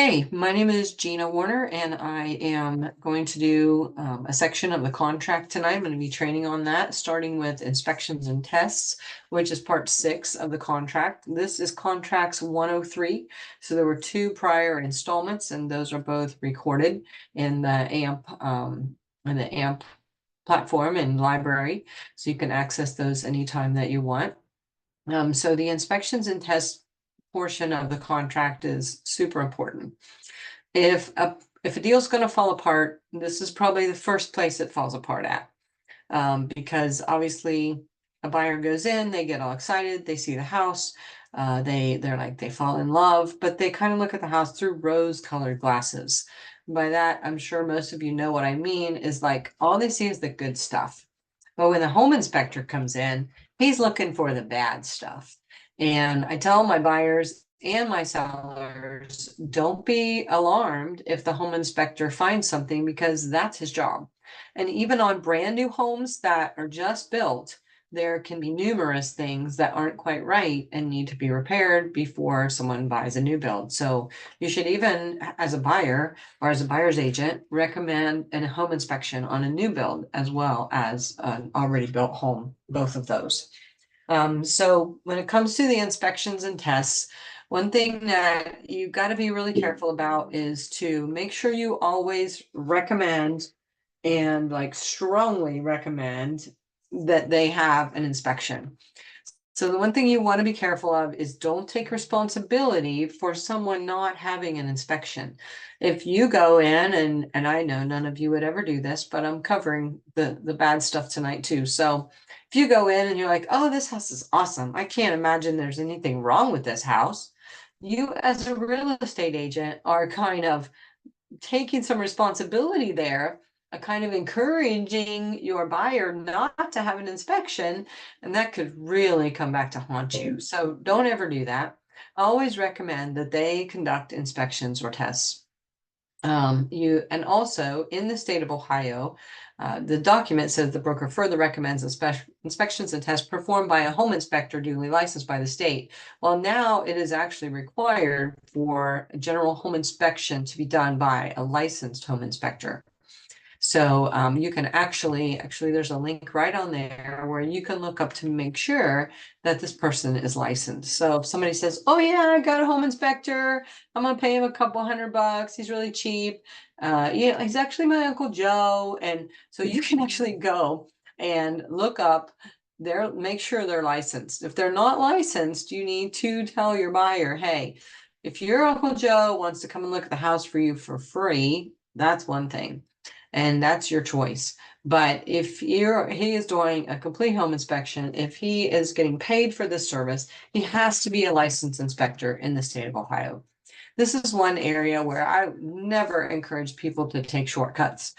Hey, my name is Gina Warner, and I am going to do a section of the contract tonight. I'm going to be training on that, starting with inspections and tests, which is part 6 of the contract. This is contracts 103. So there were 2 prior installments, and those are both recorded in the AMP platform and library. So you can access those anytime that you want. So the inspections and tests portion of the contract is super important. If a deal's going to fall apart, this is probably the first place it falls apart at. Because obviously a buyer goes in, they get all excited, they see the house, they fall in love, but they kind of look at the house through rose-colored glasses. By that, I'm sure most of you know what I mean, is like all they see is the good stuff. But when the home inspector comes in, he's looking for the bad stuff. And I tell my buyers and my sellers, don't be alarmed if the home inspector finds something, because that's his job. And even on brand new homes that are just built, there can be numerous things that aren't quite right and need to be repaired before someone buys a new build. So you should, even as a buyer or as a buyer's agent, recommend a home inspection on a new build as well as an already built home, both of those. So when it comes to the inspections and tests, one thing that you got to be really careful about is to make sure you always recommend and strongly recommend that they have an inspection. So the one thing you want to be careful of is don't take responsibility for someone not having an inspection. If you go in, and I know none of you would ever do this, but I'm covering the bad stuff tonight too. So if you go in and you're like, oh, this house is awesome, I can't imagine there's anything wrong with this house. You as a real estate agent are kind of taking some responsibility there, kind of encouraging your buyer not to have an inspection, and that could really come back to haunt you. So don't ever do that. I always recommend that they conduct inspections or tests. And also in the state of Ohio, the document says the broker further recommends inspections and tests performed by a home inspector duly licensed by the state. Well, now it is actually required for a general home inspection to be done by a licensed home inspector. So you can actually, there's a link right on there where you can look up to make sure that this person is licensed. So if somebody says, oh yeah, I got a home inspector, I'm gonna pay him a couple $100, he's really cheap. Yeah, he's actually my Uncle Joe. And so you can actually go and look up there, make sure they're licensed. If they're not licensed, you need to tell your buyer, hey, if your Uncle Joe wants to come and look at the house for you for free, that's one thing, and that's your choice. But if he is doing a complete home inspection, if he is getting paid for this service, he has to be a licensed inspector in the state of Ohio. This is one area where I never encourage people to take shortcuts,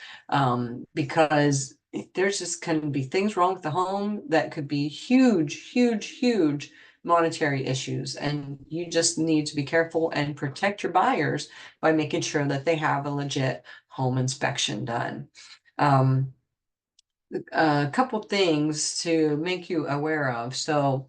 because there's just can be things wrong with the home that could be huge, huge, huge monetary issues. And you just need to be careful and protect your buyers by making sure that they have a legit home inspection done. A couple things to make you aware of. So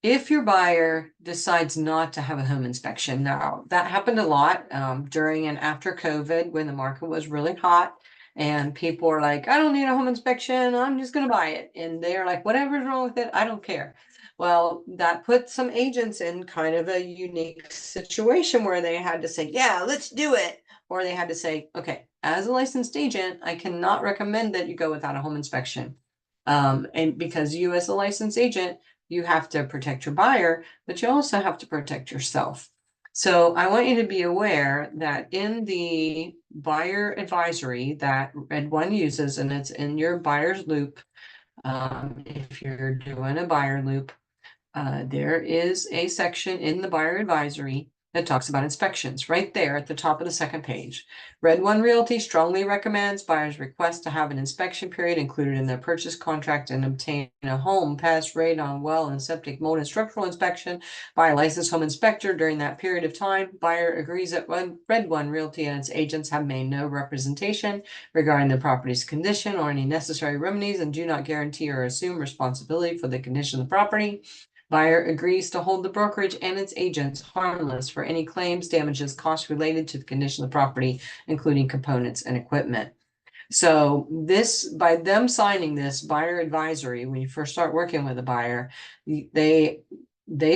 if your buyer decides not to have a home inspection, now that happened a lot during and after COVID, when the market was really hot and people are like, I don't need a home inspection, I'm just going to buy it. And they're like, whatever's wrong with it, I don't care. Well, that put some agents in kind of a unique situation where they had to say, yeah, let's do it. Or they had to say, okay, as a licensed agent, I cannot recommend that you go without a home inspection. And because you as a licensed agent, you have to protect your buyer, but you also have to protect yourself. So I want you to be aware that in the buyer advisory that Red One uses, and it's in your buyer's loop, if you're doing a buyer loop, there is a section in the buyer advisory that talks about inspections right there at the top of the second page. Red One Realty strongly recommends buyers request to have an inspection period included in their purchase contract and obtain a home pass radon, well, and septic, mold, and structural inspection by a licensed home inspector during that period of time. Buyer agrees that Red One Realty and its agents have made no representation regarding the property's condition or any necessary remedies and do not guarantee or assume responsibility for the condition of the property. Buyer agrees to hold the brokerage and its agents harmless for any claims, damages, costs related to the condition of the property, including components and equipment. So this, by them signing this buyer advisory, when you first start working with a buyer, they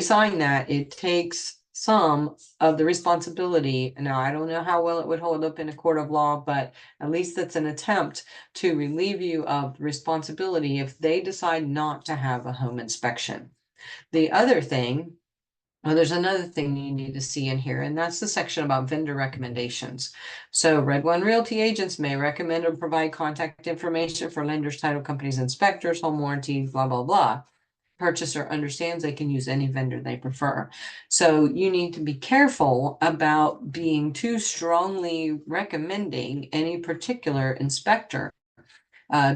sign that. It takes some of the responsibility. Now, I don't know how well it would hold up in a court of law, but at least it's an attempt to relieve you of responsibility if they decide not to have a home inspection. The other thing, well, there's another thing you need to see in here, and that's the section about vendor recommendations. So Red One Realty agents may recommend or provide contact information for lenders, title companies, inspectors, home warranties, blah, blah, blah. Purchaser understands they can use any vendor they prefer. So you need to be careful about being too strongly recommending any particular inspector.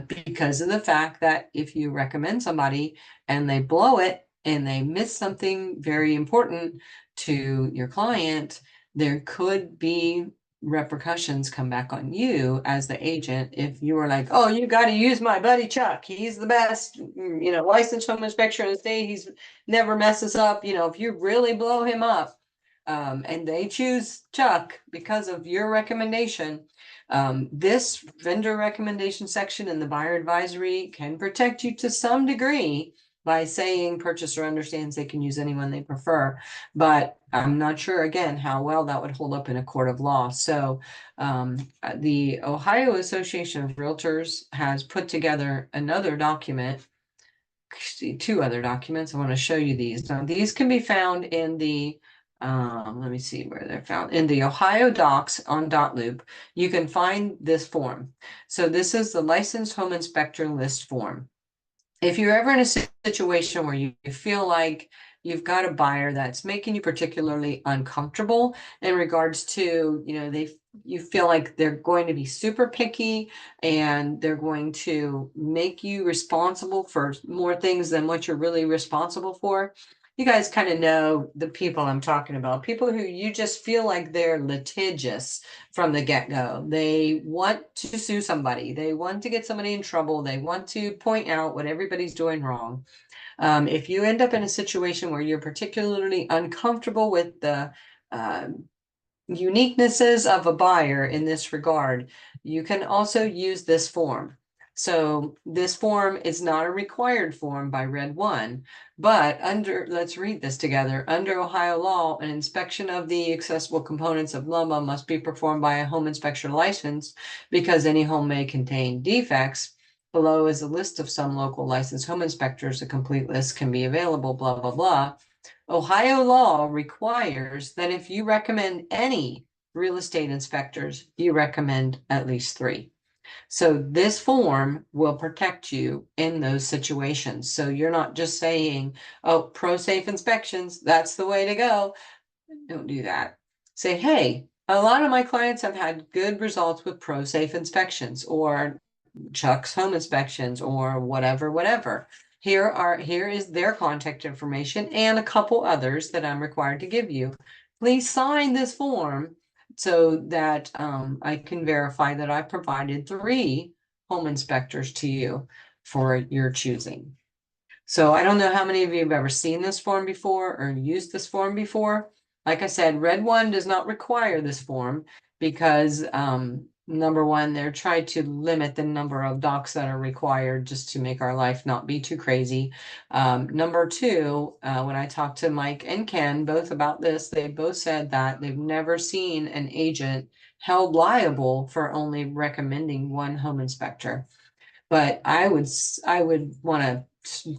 Because of the fact that if you recommend somebody and they blow it and they miss something very important to your client, there could be repercussions come back on you as the agent if you were like, oh, you got to use my buddy Chuck. He's the best, licensed home inspector in the state. He's never messes up. If you really blow him up, and they choose Chuck because of your recommendation, this vendor recommendation section in the buyer advisory can protect you to some degree by saying purchaser understands they can use anyone they prefer. But I'm not sure, again, how well that would hold up in a court of law. So the Ohio Association of Realtors has put together another document. See, two other documents. I want to show you these. Now, these can be found in the let me see where they're found in the Ohio Docs on Dotloop. You can find this form. So this is the licensed home inspector list form. If you're ever in a situation where you feel like you've got a buyer that's making you particularly uncomfortable in regards to, you feel like they're going to be super picky and they're going to make you responsible for more things than what you're really responsible for. You guys kind of know the people I'm talking about, people who you just feel like they're litigious from the get-go. They want to sue somebody. They want to get somebody in trouble. They want to point out what everybody's doing wrong. If you end up in a situation where you're particularly uncomfortable with the uniquenesses of a buyer in this regard, you can also use this form. So this form is not a required form by Red One, but let's read this together. Under Ohio law, an inspection of the accessible components of lumber must be performed by a home inspector license because any home may contain defects. Below is a list of some local licensed home inspectors. A complete list can be available, blah, blah, blah. Ohio law requires that if you recommend any real estate inspectors, you recommend at least 3. So this form will protect you in those situations. So you're not just saying, oh, pro-safe inspections, that's the way to go. Don't do that. Say, hey, a lot of my clients have had good results with pro-safe inspections or Chuck's home inspections or whatever. Here is their contact information and a couple others that I'm required to give you. Please sign this form so that I can verify that I provided 3 home inspectors to you for your choosing. So I don't know how many of you have ever seen this form before or used this form before. Like I said, Red One does not require this form because number one, they're trying to limit the number of docs that are required just to make our life not be too crazy. Number two, when I talked to Mike and Ken both about this, they both said that they've never seen an agent held liable for only recommending one home inspector. But I would want to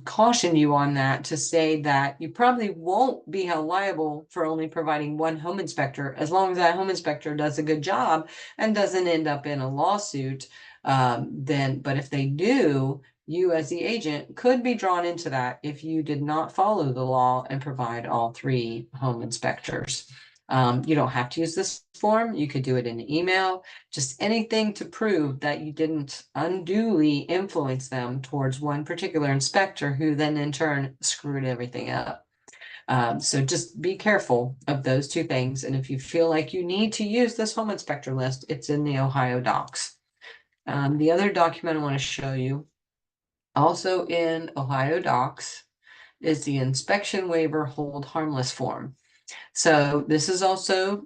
caution you on that to say that you probably won't be held liable for only providing one home inspector as long as that home inspector does a good job and doesn't end up in a lawsuit. But if they do, you as the agent could be drawn into that if you did not follow the law and provide all 3 home inspectors. You don't have to use this form. You could do it in an email, just anything to prove that you didn't unduly influence them towards one particular inspector who then in turn screwed everything up. So just be careful of those 2 things. And if you feel like you need to use this home inspector list, it's in the Ohio Docs. The other document I want to show you, also in Ohio Docs, is the inspection waiver hold harmless form. So this is also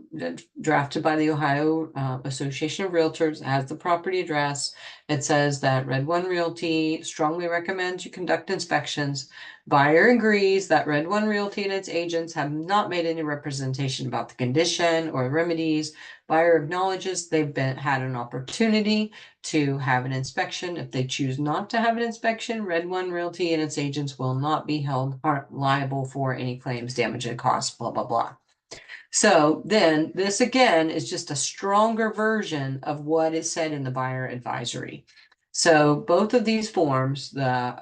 drafted by the Ohio Association of Realtors, has the property address. It says that Red One Realty strongly recommends you conduct inspections. Buyer agrees that Red One Realty and its agents have not made any representation about the condition or remedies. Buyer acknowledges they've had an opportunity to have an inspection. If they choose not to have an inspection, Red One Realty and its agents will not be held liable for any claims, damage, and costs, blah, blah, blah. So then this again is just a stronger version of what is said in the buyer advisory. So both of these forms, the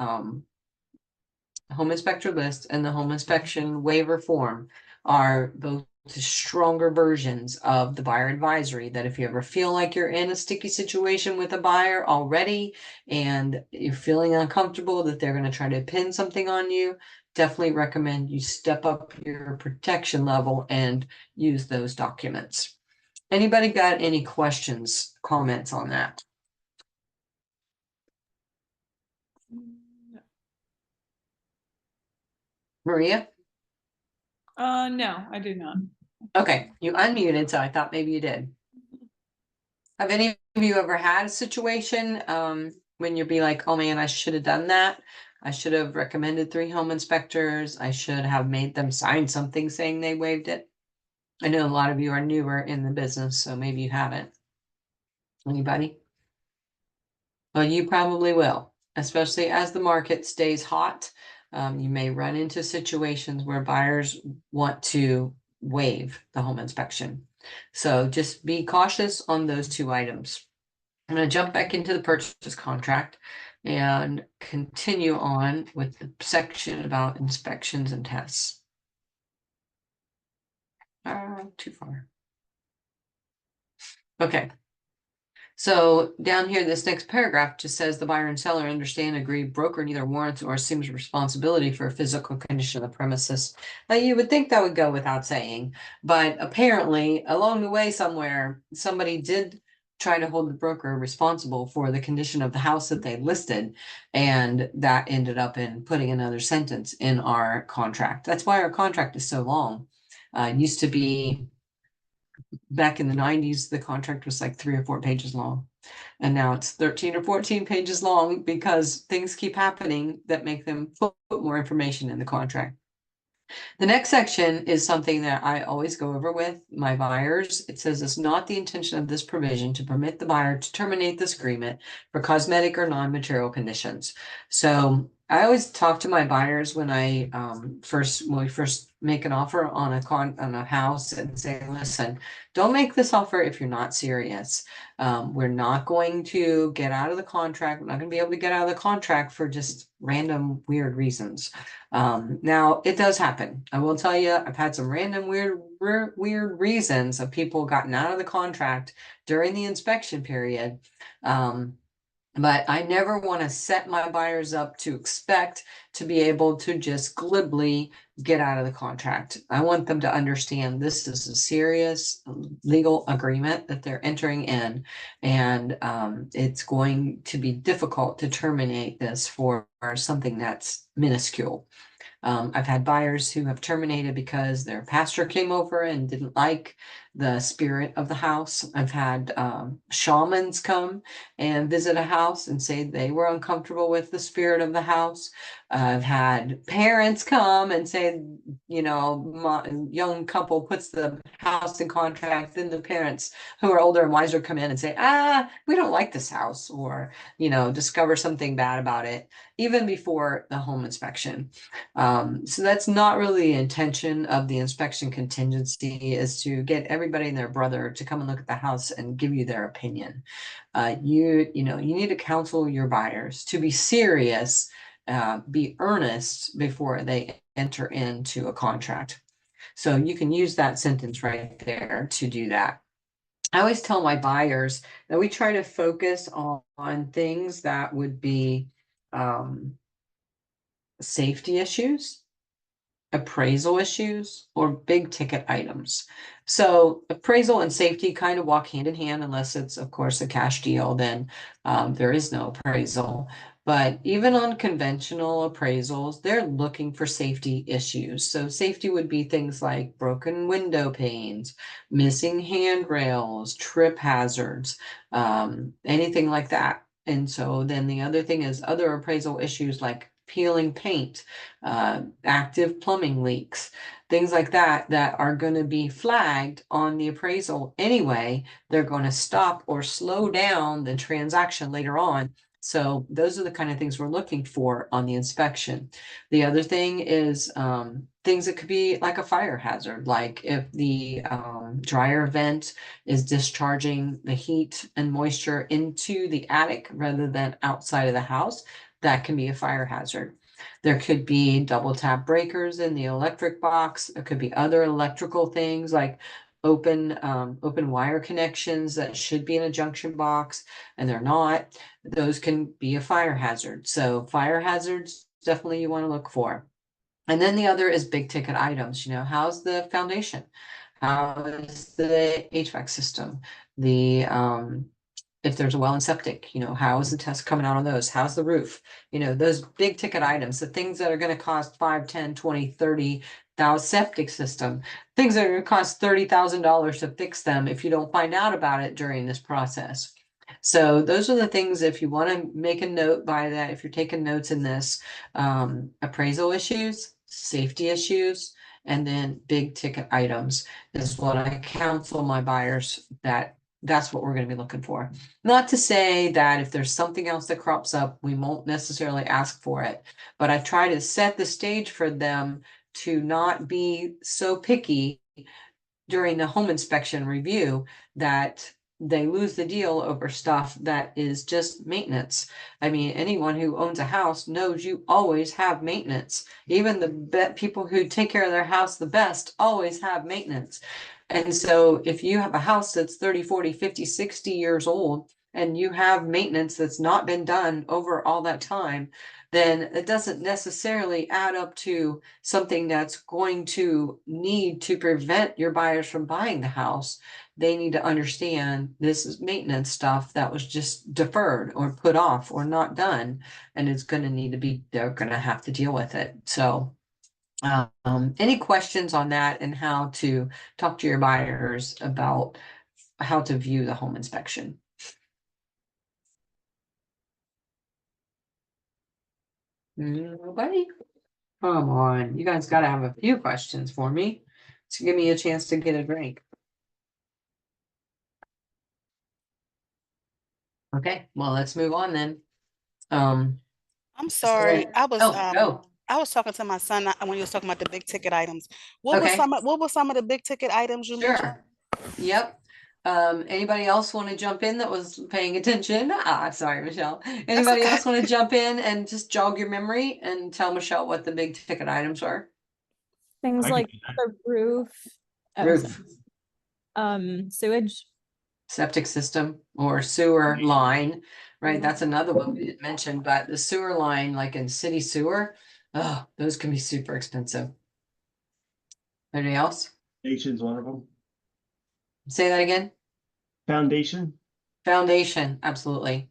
home inspector list and the home inspection waiver form, are both stronger versions of the buyer advisory, that if you ever feel like you're in a sticky situation with a buyer already and you're feeling uncomfortable that they're going to try to pin something on you, definitely recommend you step up your protection level and use those documents. Anybody got any questions, comments on that? Maria? No, I do not. Okay, you unmuted, so I thought maybe you did. Have any of you ever had a situation when you'd be like, oh man, I should have done that. I should have recommended 3 home inspectors. I should have made them sign something saying they waived it. I know a lot of you are newer in the business, so maybe you haven't. Anybody? Well, you probably will, especially as the market stays hot. You may run into situations where buyers want to waive the home inspection. So just be cautious on those 2 items. I'm going to jump back into the purchase contract and continue on with the section about inspections and tests. Too far. Okay. So down here, this next paragraph just says the buyer and seller understand, agree, broker neither warrants or assumes responsibility for a physical condition of the premises. Now you would think that would go without saying, but apparently along the way somewhere, somebody did try to hold the broker responsible for the condition of the house that they listed. And that ended up in putting another sentence in our contract. That's why our contract is so long. It used to be, back in the 90s, the contract was like 3 or 4 pages long. And now it's 13 or 14 pages long because things keep happening that make them put more information in the contract. The next section is something that I always go over with my buyers. It says it's not the intention of this provision to permit the buyer to terminate this agreement for cosmetic or non-material conditions. So I always talk to my buyers when when we first make an offer on a house and say, listen, don't make this offer if you're not serious. We're not going to get out of the contract. We're not going to be able to get out of the contract for just random weird reasons. Now it does happen. I will tell you, I've had some random weird reasons of people gotten out of the contract during the inspection period. But I never want to set my buyers up to expect to be able to just glibly get out of the contract. I want them to understand this is a serious legal agreement that they're entering in, and it's going to be difficult to terminate this for something that's minuscule. I've had buyers who have terminated because their pastor came over and didn't like the spirit of the house. I've had shamans come and visit a house and say they were uncomfortable with the spirit of the house. I've had parents come and say, you know, young couple puts the house in contract, then the parents who are older and wiser come in and say, we don't like this house, or, you know, discover something bad about it even before the home inspection. So that's not really the intention of the inspection contingency, is to get everybody and their brother to come and look at the house and give you their opinion. You need to counsel your buyers to be serious, be earnest before they enter into a contract. So you can use that sentence right there to do that. I always tell my buyers that we try to focus on things that would be safety issues, appraisal issues, or big ticket items. So appraisal and safety kind of walk hand in hand, unless it's, of course, a cash deal, then there is no appraisal. But even on conventional appraisals, they're looking for safety issues. So safety would be things like broken window panes, missing handrails, trip hazards, anything like that. And so then the other thing is other appraisal issues like peeling paint, active plumbing leaks, things like that, that are going to be flagged on the appraisal anyway. They're going to stop or slow down the transaction later on. So those are the kind of things we're looking for on the inspection. The other thing is things that could be like a fire hazard, like if the dryer vent is discharging the heat and moisture into the attic rather than outside of the house, that can be a fire hazard. There could be double tap breakers in the electric box. There could be other electrical things like open wire connections that should be in a junction box and they're not. Those can be a fire hazard. So fire hazards, definitely you want to look for. And then the other is big ticket items. How's the foundation? How is the HVAC system? The if there's a well and septic, how is the test coming out on those? How's the roof? Those big ticket items, the things that are going to cost 5, 10, 20, 30,000 septic system, things that are going to cost $30,000 to fix them if you don't find out about it during this process. So those are the things, if you want to make a note by that, if you're taking notes in this, appraisal issues, safety issues, and then big ticket items is what I counsel my buyers that's what we're going to be looking for. Not to say that if there's something else that crops up, we won't necessarily ask for it, but I try to set the stage for them to not be so picky during the home inspection review that they lose the deal over stuff that is just maintenance. I mean, anyone who owns a house knows you always have maintenance. Even the people who take care of their house the best always have maintenance. And so if you have a house that's 30, 40, 50, 60 years old and you have maintenance that's not been done over all that time, then it doesn't necessarily add up to something that's going to need to prevent your buyers from buying the house. They need to understand this is maintenance stuff that was just deferred or put off or not done, and it's going to need to be, they're going to have to deal with it. So any questions on that and how to talk to your buyers about how to view the home inspection? Nobody? Come on, you guys gotta have a few questions for me to give me a chance to get a drink. Okay, well, let's move on then. I'm Is sorry. there- oh, go. I was talking to my son when he was talking about the big ticket items. Okay, What were some of the big ticket items you mentioned? sure. Yep. Anybody else want to jump in that was paying attention? Sorry, Michelle. That's Anybody okay. else want to jump in and just jog your memory and tell Michelle what the big ticket items are? Things I like can- the roof, Roof, sewage. septic system, or sewer line, right? Mhm. That's another one we didn't mention, but the sewer line, like in city sewer, oh, those can be super expensive. Anybody else? Foundation's one of them. Say that again? Foundation, Foundation, absolutely.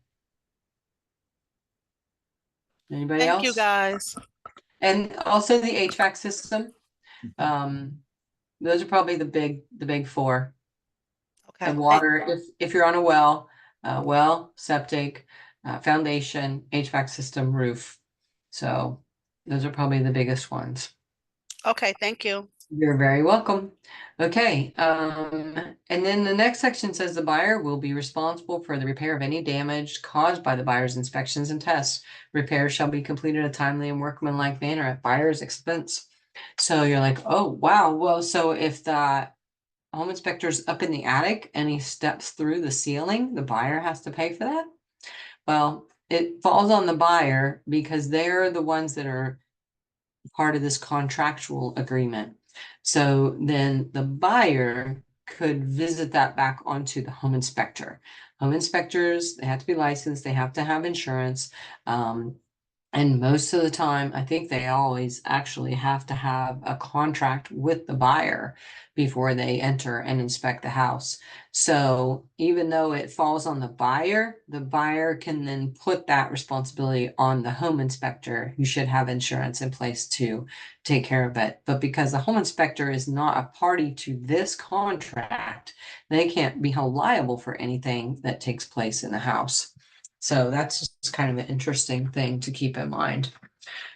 Anybody Thank you, else? guys. And also the HVAC system. Those are probably the big four. Okay. And water, if you're on a well, septic, foundation, HVAC system, roof. So those are probably the biggest ones. Okay, thank you. You're very welcome. Okay, and then the next section says the buyer will be responsible for the repair of any damage caused by the buyer's inspections and tests. Repairs shall be completed in a timely and workmanlike manner at buyer's expense. So you're like, oh, wow. Well, so if the home inspector's up in the attic and he steps through the ceiling, the buyer has to pay for that? Well, it falls on the buyer because they're the ones that are part of this contractual agreement. So then the buyer could visit that back onto the home inspector. Home inspectors, they have to be licensed, they have to have insurance. And most of the time, I think they always actually have to have a contract with the buyer before they enter and inspect the house. So even though it falls on the buyer can then put that responsibility on the home inspector, who should have insurance in place to take care of it. But because the home inspector is not a party to this contract, they can't be held liable for anything that takes place in the house. So that's just kind of an interesting thing to keep in mind.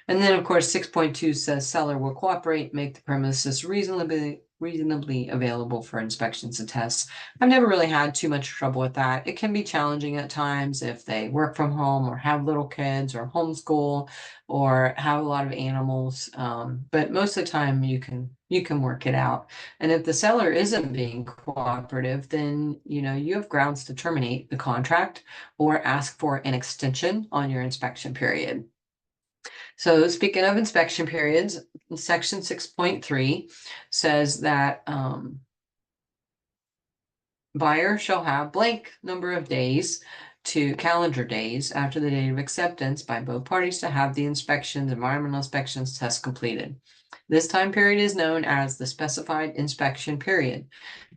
And then, of course, 6.2 says seller will cooperate, make the premises reasonably available for inspections and tests. I've never really had too much trouble with that. It can be challenging at times if they work from home or have little kids or homeschool or have a lot of animals. But most of the time you can work it out. And if the seller isn't being cooperative, then you have grounds to terminate the contract or ask for an extension on your inspection period. So speaking of inspection periods, section 6.3 says that buyer shall have blank number of days to calendar days after the date of acceptance by both parties to have the inspections, environmental inspections, tests completed. This time period is known as the specified inspection period.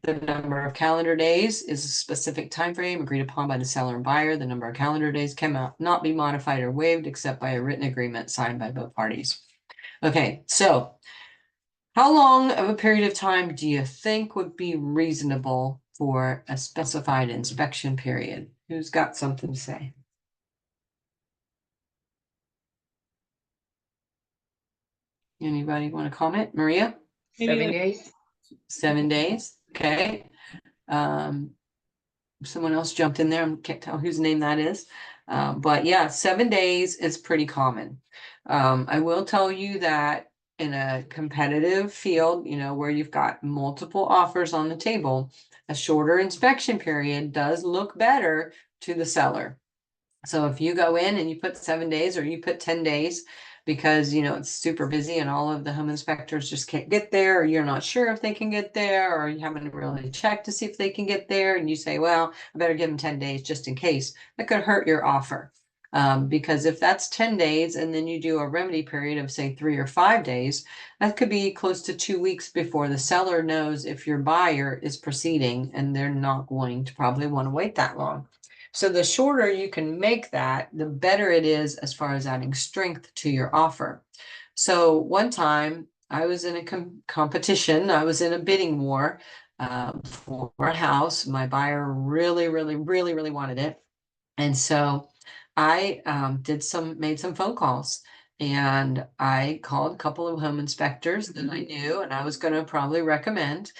The number of calendar days is a specific time frame agreed upon by the seller and buyer. The number of calendar days cannot not be modified or waived except by a written agreement signed by both parties. Okay, so how long of a period of time do you think would be reasonable for a specified inspection period? Who's got something to say? Anybody want to comment? Maria? Maybe 7 like- days? 7 days. Okay. Someone else jumped in there. I can't tell whose name that is. But yeah, 7 days is pretty common. I will tell you that in a competitive field, where you've got multiple offers on the table, a shorter inspection period does look better to the seller. So if you go in and you put 7 days or you put 10 days because it's super busy and all of the home inspectors just can't get there, or you're not sure if they can get there, or you haven't really checked to see if they can get there, and you say, well, I better give them 10 days just in case, that could hurt your offer. Because if that's 10 days and then you do a remedy period of say 3 or 5 days, that could be close to 2 weeks before the seller knows if your buyer is proceeding, and they're not going to probably want to wait that long. So the shorter you can make that, the better it is as far as adding strength to your offer. So one time I was in a competition, I was in a bidding war for a house. My buyer really, really, really, really wanted it. And so I made some phone calls, and I called a couple of home inspectors that I knew and I was going to probably recommend.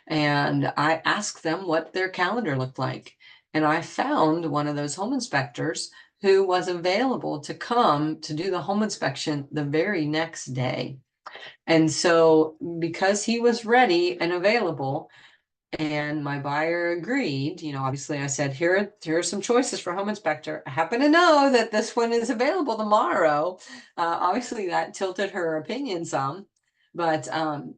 And I asked them what their calendar looked like. And I found one of those home inspectors who was available to come to do the home inspection the very next day. And so because he was ready and available, and my buyer agreed, obviously I said, here are some choices for home inspector. I happen to know that this one is available tomorrow. Obviously that tilted her opinion some, but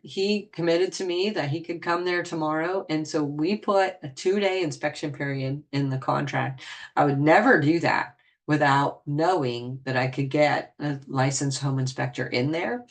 he committed to me that he could come there tomorrow. And so we put a 2-day inspection period in the contract. I would never do that without knowing that I could get a licensed home inspector in there.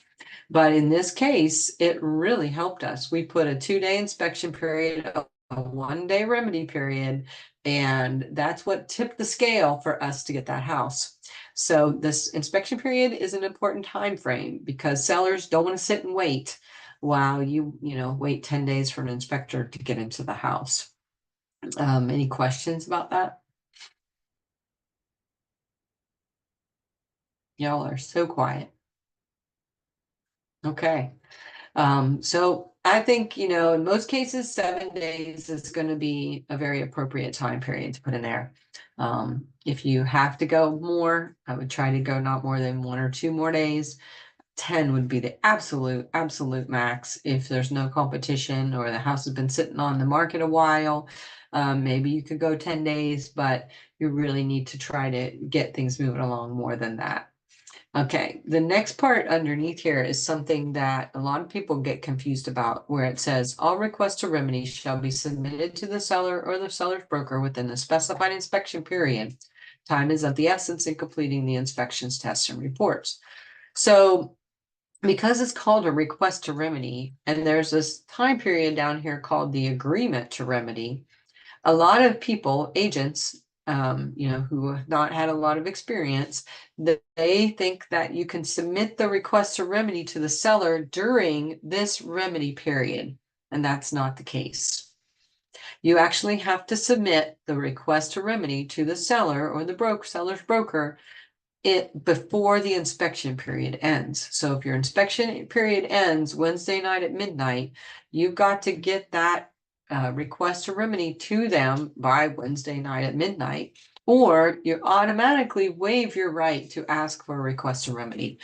But in this case, it really helped us. We put a 2-day inspection period, a 1-day remedy period, and that's what tipped the scale for us to get that house. So this inspection period is an important time frame because sellers don't want to sit and wait while you wait 10 days for an inspector to get into the house. Any questions about that? Y'all are so quiet. Okay. So I think, in most cases, 7 days is going to be a very appropriate time period to put in there. If you have to go more, I would try to go not more than 1 or 2 more days. 10 would be the absolute max. If there's no competition or the house has been sitting on the market a while, maybe you could go 10 days, but you really need to try to get things moving along more than that. Okay, the next part underneath here is something that a lot of people get confused about, where it says all requests to remedy shall be submitted to the seller or the seller's broker within the specified inspection period. Time is of the essence in completing the inspections, tests, and reports. So because it's called a request to remedy, and there's this time period down here called the agreement to remedy, a lot of people, agents, who have not had a lot of experience, that they think that you can submit the request to remedy to the seller during this remedy period, and that's not the case. You actually have to submit the request to remedy to the seller or the seller's broker before the inspection period ends. So if your inspection period ends Wednesday night at midnight, you've got to get that request to remedy to them by Wednesday night at midnight, or you automatically waive your right to ask for a request to remedy.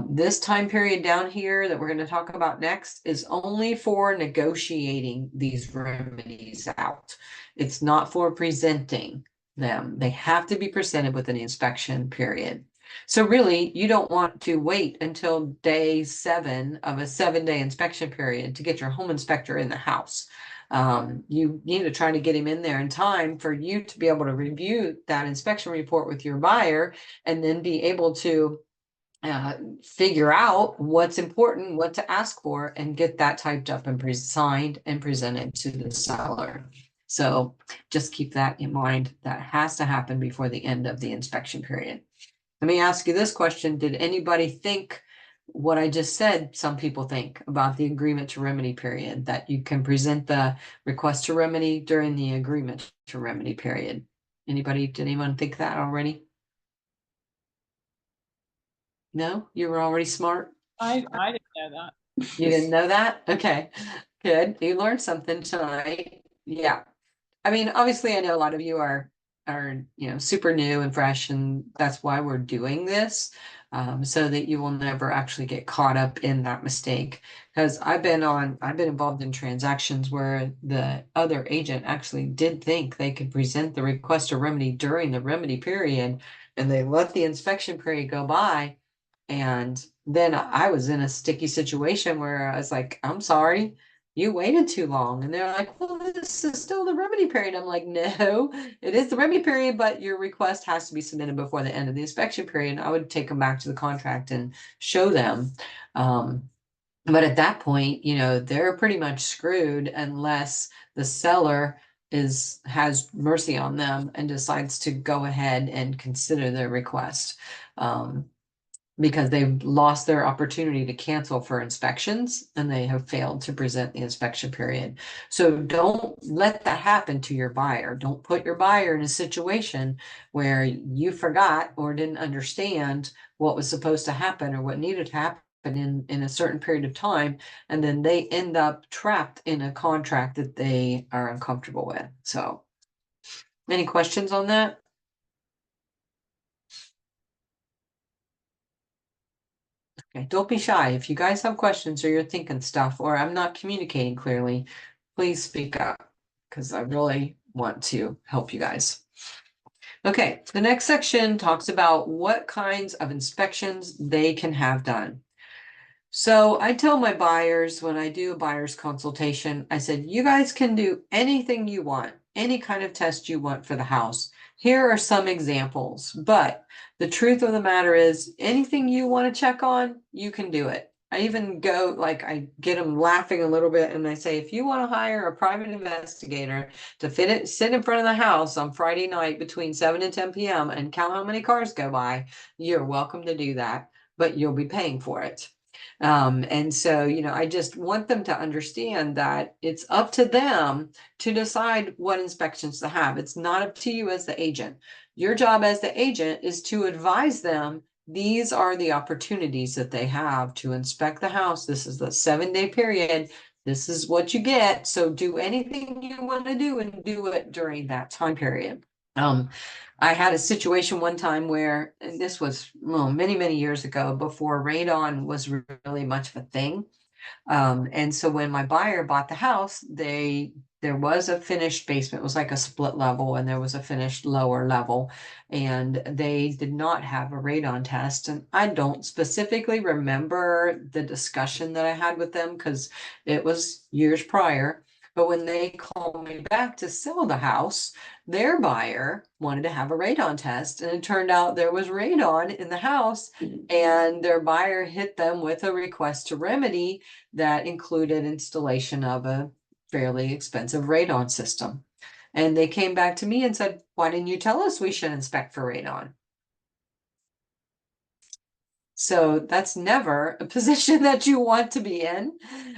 This time period down here that we're going to talk about next is only for negotiating these remedies out. It's not for presenting them. They have to be presented within the inspection period. So really, you don't want to wait until day 7 of a 7-day inspection period to get your home inspector in the house. You need to try to get him in there in time for you to be able to review that inspection report with your buyer, and then be able to figure out what's important, what to ask for, and get that typed up and signed and presented to the seller. So just keep that in mind. That has to happen before the end of the inspection period. Let me ask you this question. Did anybody think what I just said some people think about the agreement to remedy period, that you can present the request to remedy during the agreement to remedy period? Did anyone think that already? No, you were already smart. I didn't know that. You didn't know that? Okay, good. You learned something tonight. Yeah. I mean, obviously I know a lot of you are super new and fresh, and that's why we're doing this, so that you will never actually get caught up in that mistake. Because I've been involved in transactions where the other agent actually did think they could present the request or remedy during the remedy period, and they let the inspection period go by. And then I was in a sticky situation where I was like, I'm sorry, you waited too long. And they're like, well, this is still the remedy period. I'm like, no, it is the remedy period, but your request has to be submitted before the end of the inspection period. I would take them back to the contract and show them. But at that point, they're pretty much screwed unless the seller has mercy on them and decides to go ahead and consider their request. Because they've lost their opportunity to cancel for inspections, and they have failed to present the inspection period. So don't let that happen to your buyer. Don't put your buyer in a situation where you forgot or didn't understand what was supposed to happen or what needed to happen in a certain period of time, and then they end up trapped in a contract that they are uncomfortable with. So any questions on that? Okay, don't be shy. If you guys have questions or you're thinking stuff or I'm not communicating clearly, please speak up, because I really want to help you guys. Okay, the next section talks about what kinds of inspections they can have done. So I tell my buyers when I do a buyer's consultation, I said, you guys can do anything you want, any kind of test you want for the house. Here are some examples, but the truth of the matter is anything you want to check on, you can do it. I even I get them laughing a little bit and I say, if you want to hire a private investigator to sit in front of the house on Friday night between 7 and 10 p.m. and count how many cars go by, you're welcome to do that, but you'll be paying for it. And so, I just want them to understand that it's up to them to decide what inspections to have. It's not up to you as the agent. Your job as the agent is to advise them. These are the opportunities that they have to inspect the house. This is the 7-day period. This is what you get. So do anything you want to do and do it during that time period. I had a situation one time where, and this was many, many years ago, before radon was really much of a thing. And so when my buyer bought the house, there was a finished basement. It was like a split level, and there was a finished lower level, and they did not have a radon test. And I don't specifically remember the discussion that I had with them because it was years prior. But when they called me back to sell the house, their buyer wanted to have a radon test, and it turned out there was radon in the house, and their buyer hit them with a request to remedy that included installation of a fairly expensive radon system. And they came back to me and said, why didn't you tell us we should inspect for radon? So that's never a position that you want to be in.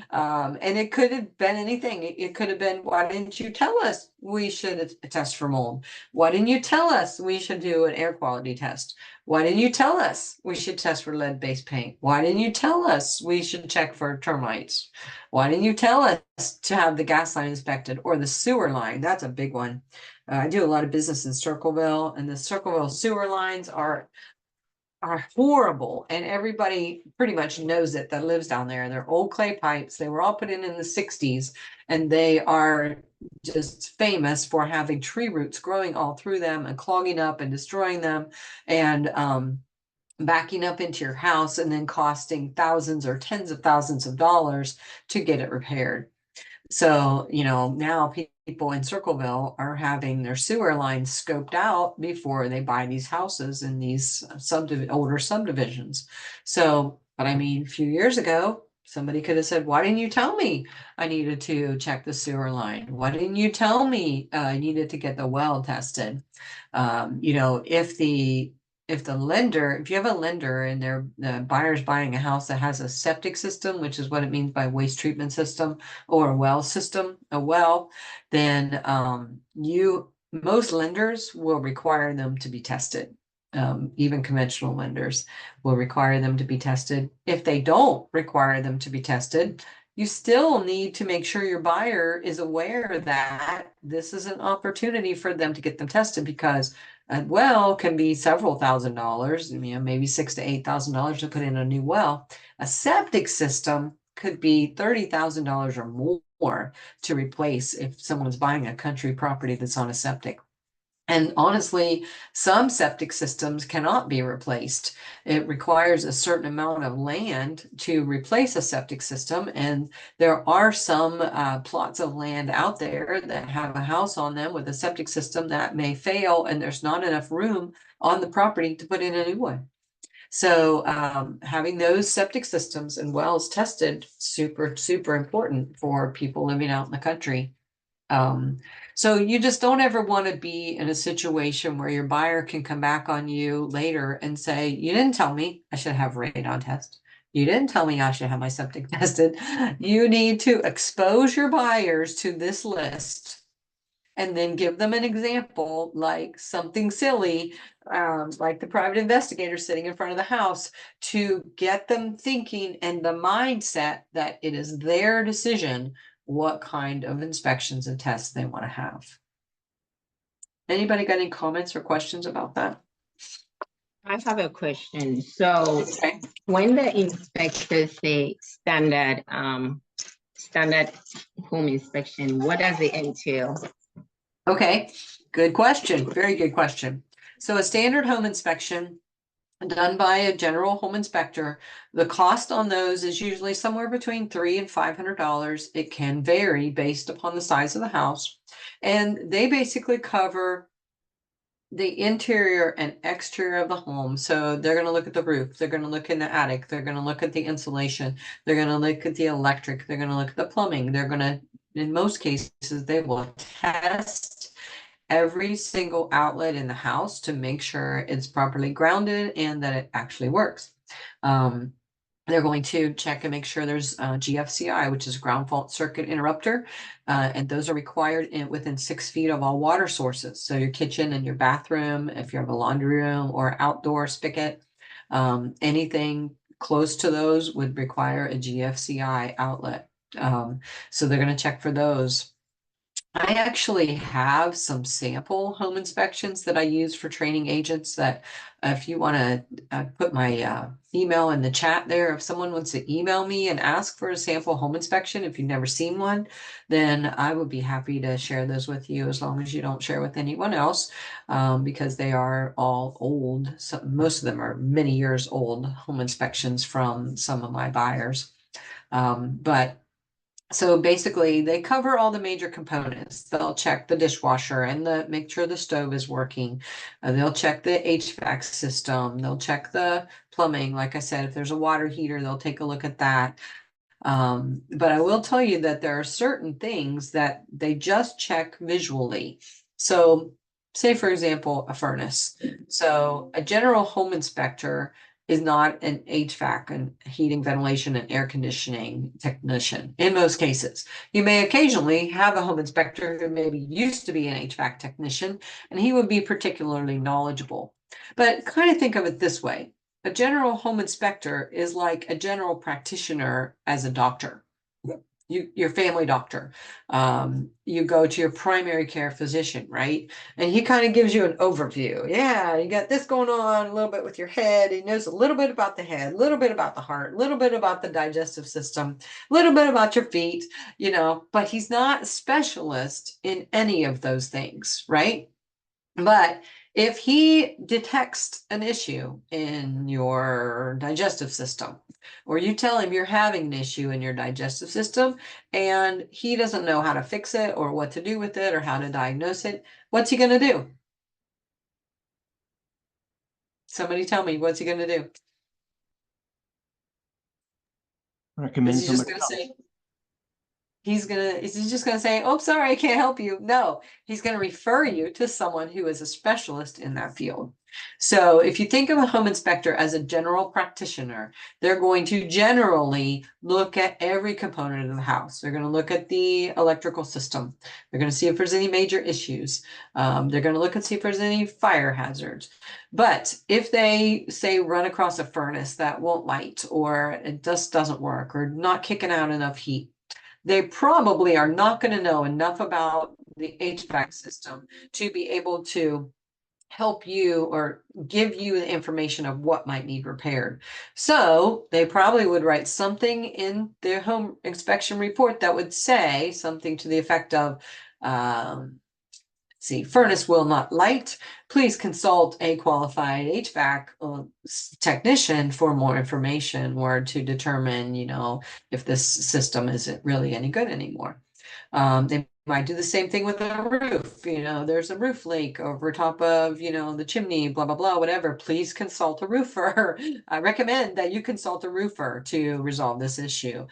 And it could have been anything. It could have been, why didn't you tell us we should test for mold? Why didn't you tell us we should do an air quality test? Why didn't you tell us we should test for lead-based paint? Why didn't you tell us we should check for termites? Why didn't you tell us to have the gas line inspected or the sewer line? That's a big one. I do a lot of business in Circleville, and the Circleville sewer lines are horrible, and everybody pretty much knows it that lives down there. They're old clay pipes. They were all put in the 60s, and they are just famous for having tree roots growing all through them and clogging up and destroying them, and backing up into your house, and then costing thousands or tens of thousands of dollars to get it repaired. So, now people in Circleville are having their sewer lines scoped out before they buy these houses in these older subdivisions. So, but I mean, a few years ago, somebody could have said, why didn't you tell me I needed to check the sewer line? Why didn't you tell me I needed to get the well tested? If you have a lender and the buyer's buying a house that has a septic system, which is what it means by waste treatment system, or a well system, then most lenders will require them to be tested. Even conventional lenders will require them to be tested. If they don't require them to be tested, you still need to make sure your buyer is aware that this is an opportunity for them to get them tested, because a well can be several $1,000s, maybe $6,000 to $8,000 to put in a new well. A septic system could be $30,000 or more to replace if someone's buying a country property that's on a septic. And honestly, some septic systems cannot be replaced. It requires a certain amount of land to replace a septic system. And there are some plots of land out there that have a house on them with a septic system that may fail, and there's not enough room on the property to put in a new one. So having those septic systems and wells tested, super, super important for people living out in the country. So you just don't ever want to be in a situation where your buyer can come back on you later and say, you didn't tell me I should have radon test. You didn't tell me I should have my septic tested. You need to expose your buyers to this list and then give them an example, like something silly, like the private investigator sitting in front of the house, to get them thinking and the mindset that it is their decision what kind of inspections and tests they want to have. Anybody got any comments or questions about that? I have a question. So Okay. when the inspectors say standard home inspection, what does it entail? Okay, good question. Very good question. So a standard home inspection done by a general home inspector, the cost on those is usually somewhere between $300 and $500. It can vary based upon the size of the house. And they basically cover the interior and exterior of the home. So they're going to look at the roof. They're going to look in the attic. They're going to look at the insulation. They're going to look at the electric. They're going to look at the plumbing. They're going to, in most cases, they will test every single outlet in the house to make sure it's properly grounded and that it actually works. They're going to check and make sure there's GFCI, which is ground fault circuit interrupter, and those are required within 6 feet of all water sources. So your kitchen and your bathroom, if you have a laundry room or outdoor spigot, anything close to those would require a GFCI outlet. So they're going to check for those. I actually have some sample home inspections that I use for training agents that if you want to put my email in the chat there, if someone wants to email me and ask for a sample home inspection, if you've never seen one, then I would be happy to share those with you, as long as you don't share with anyone else, because they are all old. So most of them are many years old home inspections from some of my buyers. But So basically, they cover all the major components. They'll check the dishwasher and make sure the stove is working. They'll check the HVAC system. They'll check the plumbing. Like I said, if there's a water heater, they'll take a look at that. But I will tell you that there are certain things that they just check visually. So, say for example, a furnace. So, a general home inspector is not an HVAC and heating, ventilation, and air conditioning technician in most cases. You may occasionally have a home inspector who maybe used to be an HVAC technician, and he would be particularly knowledgeable. But kind of think of it this way. A general home inspector is like a general practitioner as a doctor. Your family doctor. You go to your primary care physician, right? And he kind of gives you an overview. Yeah, you got this going on a little bit with your head. He knows a little bit about the head, a little bit about the heart, a little bit about the digestive system, a little bit about your feet, but he's not a specialist in any of those things, right? But if he detects an issue in your digestive system, or you tell him you're having an issue in your digestive system and he doesn't know how to fix it or what to do with it or how to diagnose it, what's he going to do? Somebody tell me, what's he going to do? Recommend Is he just somebody going to else. say, is he just going to say, oh, sorry, I can't help you? No, he's going to refer you to someone who is a specialist in that field. So if you think of a home inspector as a general practitioner, they're going to generally look at every component of the house. They're going to look at the electrical system. They're going to see if there's any major issues. They're going to look and see if there's any fire hazards. But if they say run across a furnace that won't light, or it just doesn't work, or not kicking out enough heat, they probably are not going to know enough about the HVAC system to be able to help you or give you the information of what might need repaired. So they probably would write something in their home inspection report that would say something to the effect of, see, furnace will not light. Please consult a qualified HVAC technician for more information or to determine, if this system isn't really any good anymore. They might do the same thing with a roof. There's a roof leak over top of, the chimney, blah, blah, blah, whatever. Please consult a roofer. I recommend that you consult a roofer to resolve this issue.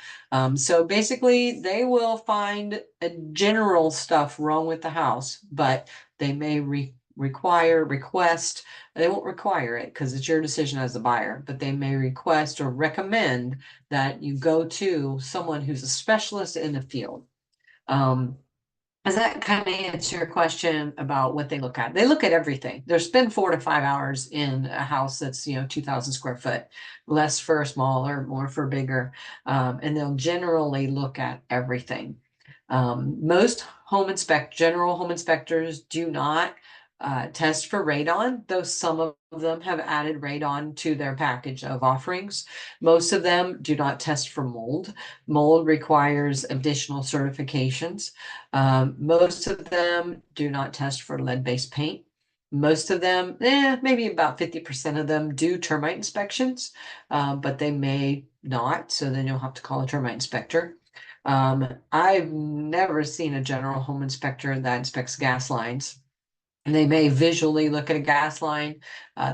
So basically, they will find a general stuff wrong with the house, but they may request. They won't require it because it's your decision as a buyer, but they may request or recommend that you go to someone who's a specialist in the field. Does that kind of answer your question about what they look at? They look at everything. They'll spend 4 to 5 hours in a house that's 2,000 square foot, less for smaller, more for bigger, and they'll generally look at everything. Most general home inspectors do not test for radon, though some of them have added radon to their package of offerings. Most of them do not test for mold. Mold requires additional certifications. Most of them do not test for lead-based paint. Most of them, maybe about 50% of them do termite inspections, but they may not, so then you'll have to call a termite inspector. I've never seen a general home inspector that inspects gas lines. And they may visually look at a gas line.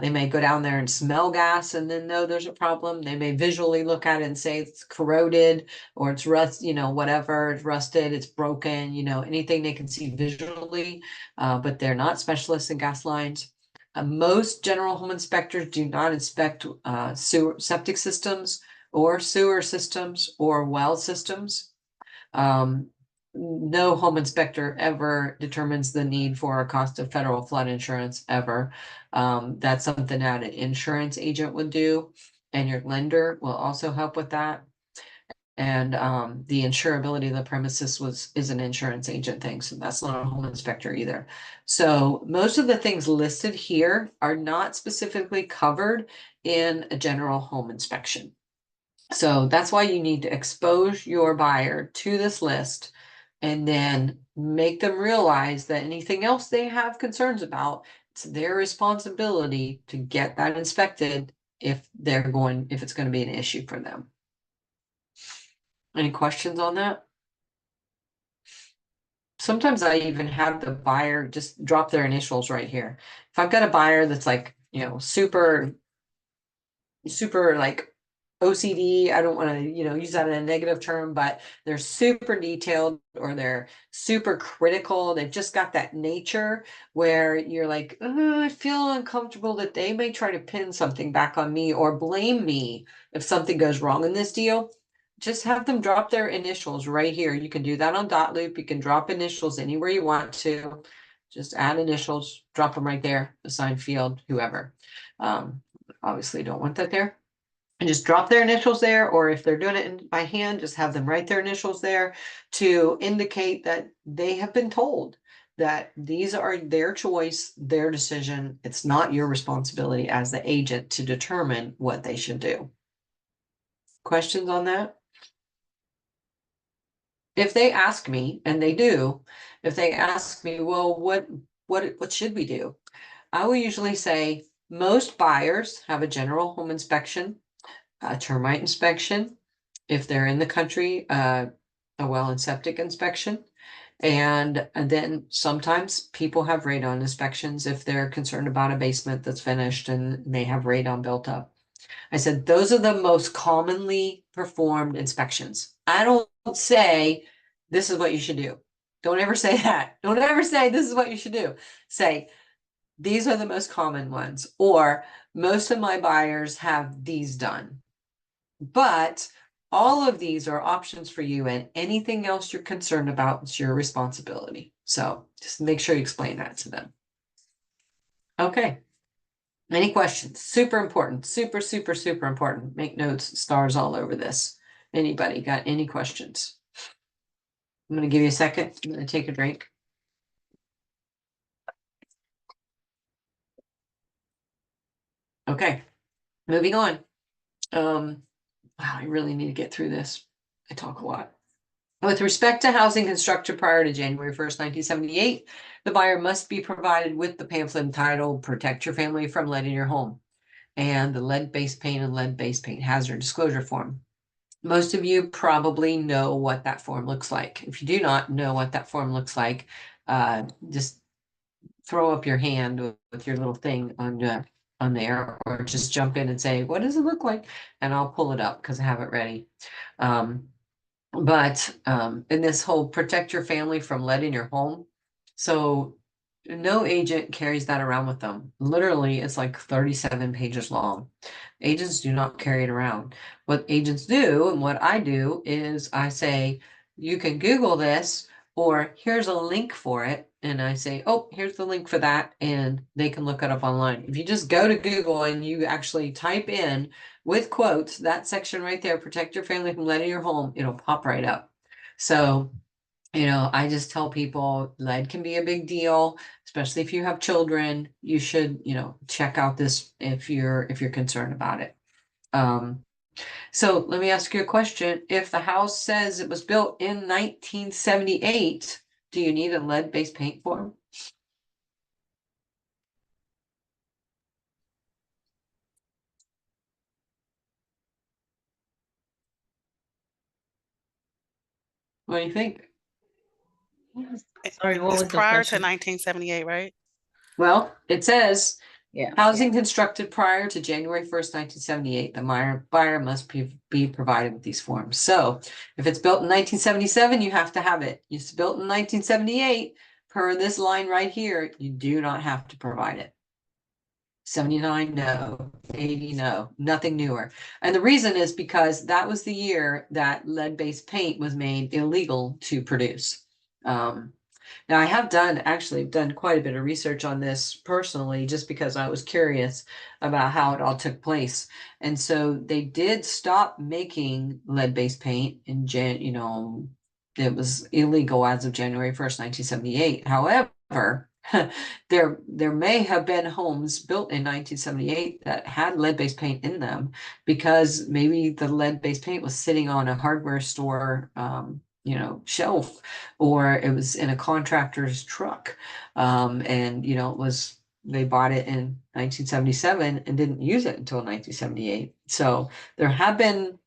They may go down there and smell gas and then know there's a problem. They may visually look at it and say it's corroded or it's rust, whatever, it's rusted, it's broken, anything they can see visually, but they're not specialists in gas lines. Most general home inspectors do not inspect septic systems or sewer systems or well systems. No home inspector ever determines the need for a cost of federal flood insurance ever. That's something that an insurance agent would do, and your lender will also help with that. And the insurability of the premises is an insurance agent thing, so that's not a home inspector either. So most of the things listed here are not specifically covered in a general home inspection. So that's why you need to expose your buyer to this list and then make them realize that anything else they have concerns about, it's their responsibility to get that inspected if it's going to be an issue for them. Any questions on that? sometimes I even have the buyer just drop their initials right here. If I've got a buyer that's like, super like OCD, I don't want to, use that in a negative term, but they're super detailed or they're super critical. They've just got that nature where you're like, I feel uncomfortable that they may try to pin something back on me or blame me if something goes wrong in this deal. Just have them drop their initials right here. You can do that on dot loop. You can drop initials anywhere you want to. Just add initials, drop them right there, assign field, whoever. Obviously don't want that there. And just drop their initials there, or if they're doing it by hand, just have them write their initials there to indicate that they have been told that these are their choice, their decision. It's not your responsibility as the agent to determine what they should do. Questions on that? If they ask me, and they do, if they ask me, well, what should we do? I will usually say most buyers have a general home inspection, a termite inspection, if they're in the country, a well and septic inspection. And then sometimes people have radon inspections if they're concerned about a basement that's finished and they have radon built up. I said, those are the most commonly performed inspections. I don't say, this is what you should do. Don't ever say that. Don't ever say, this is what you should do. Say, these are the most common ones, or most of my buyers have these done. But all of these are options for you, and anything else you're concerned about, it's your responsibility. So just make sure you explain that to them. Okay. Any questions? Super important. Super, super, super important. Make notes, stars all over this. Anybody got any questions? I'm going to give you a second. I'm going to take a drink. Okay. Moving on. Wow, I really need to get through this. I talk a lot. With respect to housing constructed prior to January 1st, 1978, the buyer must be provided with the pamphlet entitled Protect Your Family from Lead in Your Home and the lead-based paint and lead-based paint hazard disclosure form. Most of you probably know what that form looks like. If you do not know what that form looks like, just throw up your hand with your little thing on there, or just jump in and say, what does it look like? And I'll pull it up because I have it ready. But in this whole protect your family from lead in your home. So no agent carries that around with them. Literally, it's like 37 pages long. Agents do not carry it around. What agents do, and what I do, is I say, you can Google this, or here's a link for it. And I say, oh, here's the link for that. And they can look it up online. If you just go to Google and you actually type in with quotes, that section right there, protect your family from lead in your home, it'll pop right up. So, I just tell people lead can be a big deal, especially if you have children. You should, check out this if you're concerned about it. So let me ask you a question. If the house says it was built in 1978, do you need a lead-based paint form? What do you think? Sorry, what It's was the prior to question? 1978, right? Well, it says Yeah. housing constructed prior to January 1st, 1978, the buyer must be provided with these forms. So if it's built in 1977, you have to have it. It's built in 1978, per this line right here, you do not have to provide it. 79, no. 80, no. Nothing newer. And the reason is because that was the year that lead-based paint was made illegal to produce. Now I have done quite a bit of research on this personally, just because I was curious about how it all took place. And so they did stop making lead-based paint in it was illegal as of January 1st, 1978. However, there may have been homes built in 1978 that had lead-based paint in them because maybe the lead-based paint was sitting on a hardware store shelf, or it was in a contractor's truck. And they bought it in 1977 and didn't use it until 1978. So there have been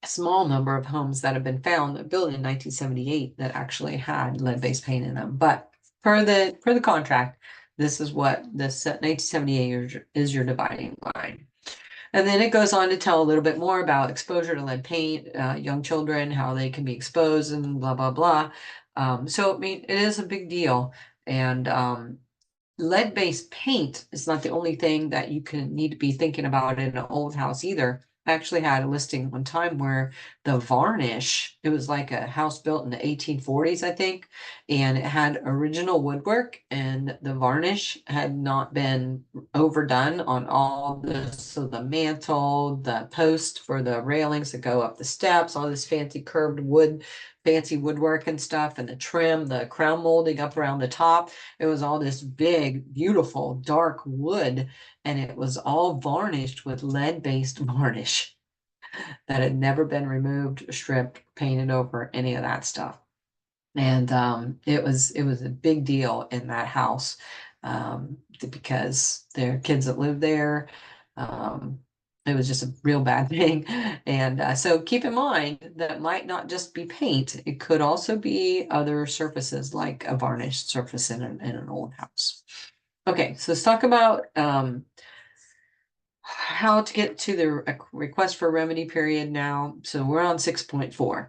small number of homes that have been found that built in 1978 that actually had lead-based paint in them. But per the contract, this is what this 1978 is your dividing line. And then it goes on to tell a little bit more about exposure to lead paint, young children, how they can be exposed, and blah blah blah. So I mean, it is a big deal, and lead-based paint is not the only thing that you can need to be thinking about in an old house either. I actually had a listing one time where the varnish, it was like a house built in the 1840s, I think, and it had original woodwork, and the varnish had not been overdone on all the, so the mantle, the post for the railings that go up the steps, all this fancy curved wood, fancy woodwork and stuff, and the trim, the crown molding up around the top. It was all this big, beautiful, dark wood, and it was all varnished with lead-based varnish that had never been removed, stripped, painted over, any of that stuff. And it was a big deal in that house, because there are kids that lived there. It was just a real bad thing. And so keep in mind that might not just be paint. It could also be other surfaces like a varnished surface in an old house. Okay, so let's talk about how to get to the request for remedy period now. So we're on 6.4.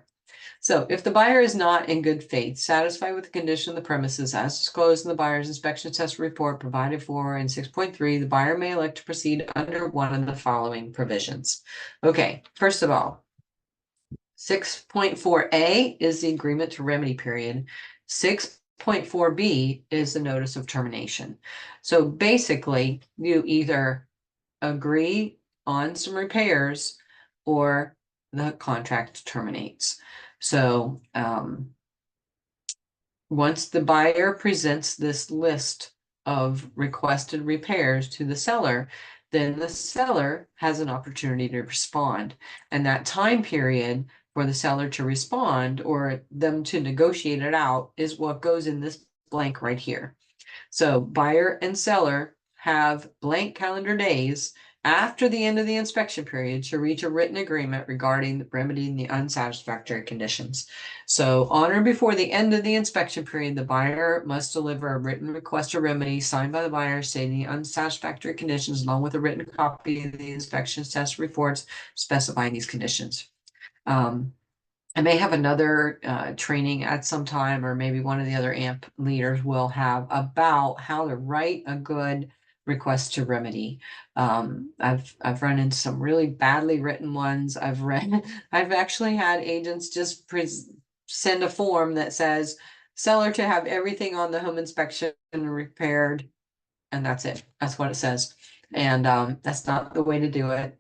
So if the buyer is not in good faith, satisfied with the condition of the premises as disclosed in the buyer's inspection test report provided for in 6.3, the buyer may elect to proceed under one of the following provisions. Okay, first of all, 6.4A is the agreement to remedy period. 6.4B is the notice of termination. So basically, you either agree on some repairs or the contract terminates. So once the buyer presents this list of requested repairs to the seller, then the seller has an opportunity to respond. And that time period for the seller to respond or them to negotiate it out is what goes in this blank right here. So buyer and seller have blank calendar days after the end of the inspection period to reach a written agreement regarding remedying the unsatisfactory conditions. So on or before the end of the inspection period, the buyer must deliver a written request for remedy signed by the buyer stating the unsatisfactory conditions along with a written copy of the inspection test reports specifying these conditions. I may have another training at some time, or maybe one of the other AMP leaders will have about how to write a good request to remedy. I've run into some really badly written ones. I've actually had agents just send a form that says seller to have everything on the home inspection repaired, and that's it. That's what it says. And that's not the way to do it.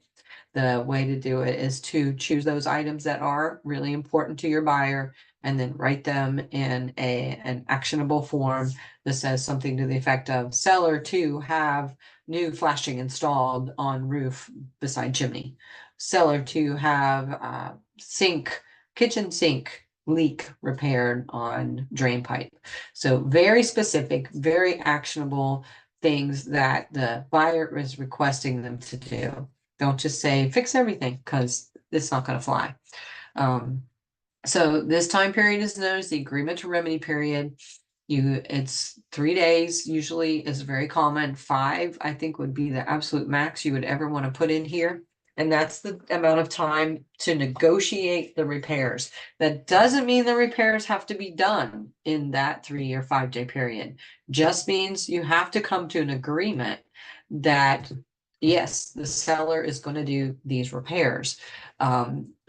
The way to do it is to choose those items that are really important to your buyer and then write them in an actionable form that says something to the effect of seller to have new flashing installed on roof beside chimney. Seller to have kitchen sink leak repaired on drain pipe. So very specific, very actionable things that the buyer is requesting them to do. Don't just say fix everything, because it's not going to fly. So this time period is known as the agreement to remedy period. It's 3 days usually is very common. 5, I think, would be the absolute max you would ever want to put in here. And that's the amount of time to negotiate the repairs. That doesn't mean the repairs have to be done in that 3 or 5 day period. Just means you have to come to an agreement that yes, the seller is going to do these repairs.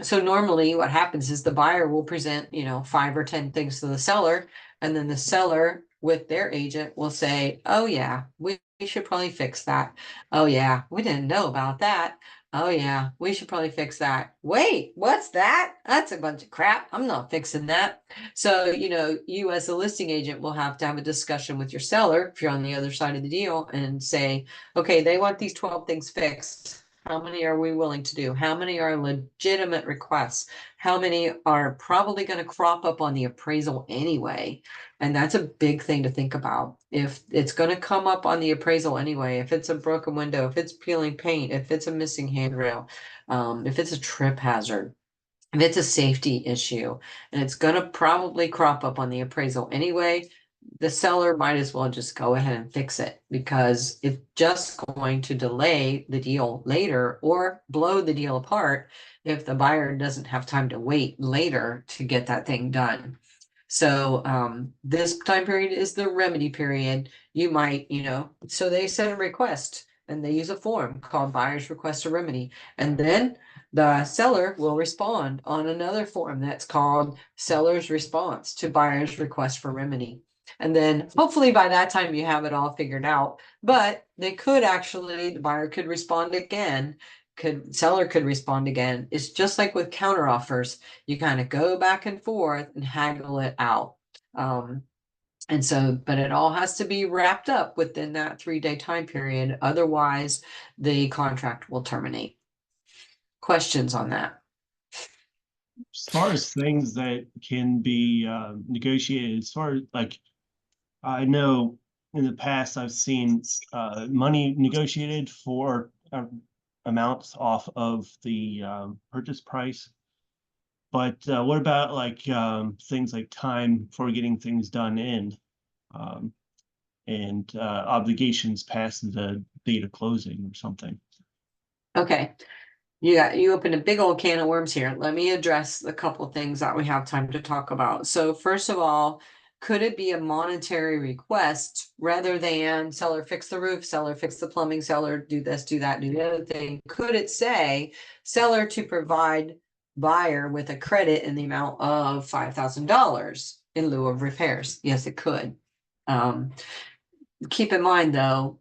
So normally what happens is the buyer will present, 5 or 10 things to the seller, and then the seller with their agent will say, oh yeah, we should probably fix that. Oh yeah, we didn't know about that. Oh yeah, we should probably fix that. Wait, what's that? That's a bunch of crap. I'm not fixing that. So, you as a listing agent will have to have a discussion with your seller if you're on the other side of the deal and say, okay, they want these 12 things fixed. How many are we willing to do? How many are legitimate requests? How many are probably going to crop up on the appraisal anyway? And that's a big thing to think about. If it's going to come up on the appraisal anyway, if it's a broken window, if it's peeling paint, if it's a missing handrail, if it's a trip hazard, if it's a safety issue and it's going to probably crop up on the appraisal anyway, the seller might as well just go ahead and fix it, because it's just going to delay the deal later or blow the deal apart if the buyer doesn't have time to wait later to get that thing done. So this time period is the remedy period. You might, so they send a request and they use a form called buyer's request a remedy. And then the seller will respond on another form that's called seller's response to buyer's request for remedy. And then hopefully by that time you have it all figured out, but the buyer could respond again, seller could respond again. It's just like with counter offers. You kind of go back and forth and haggle it out. And so, but it all has to be wrapped up within that 3-day time period. Otherwise, the contract will terminate. Questions on that? As far as things that can be negotiated, as far as like, I know in the past I've seen money negotiated for amounts off of the purchase price. But what about like things like time for getting things done and obligations past the date of closing or something? Okay. You opened a big old can of worms here. Let me address a couple things that we have time to talk about. So first of all, could it be a monetary request rather than seller fix the roof, seller fix the plumbing, seller do this, do that, do the other thing? Could it say seller to provide buyer with a credit in the amount of $5,000 in lieu of repairs? Yes, it could. Keep in mind though,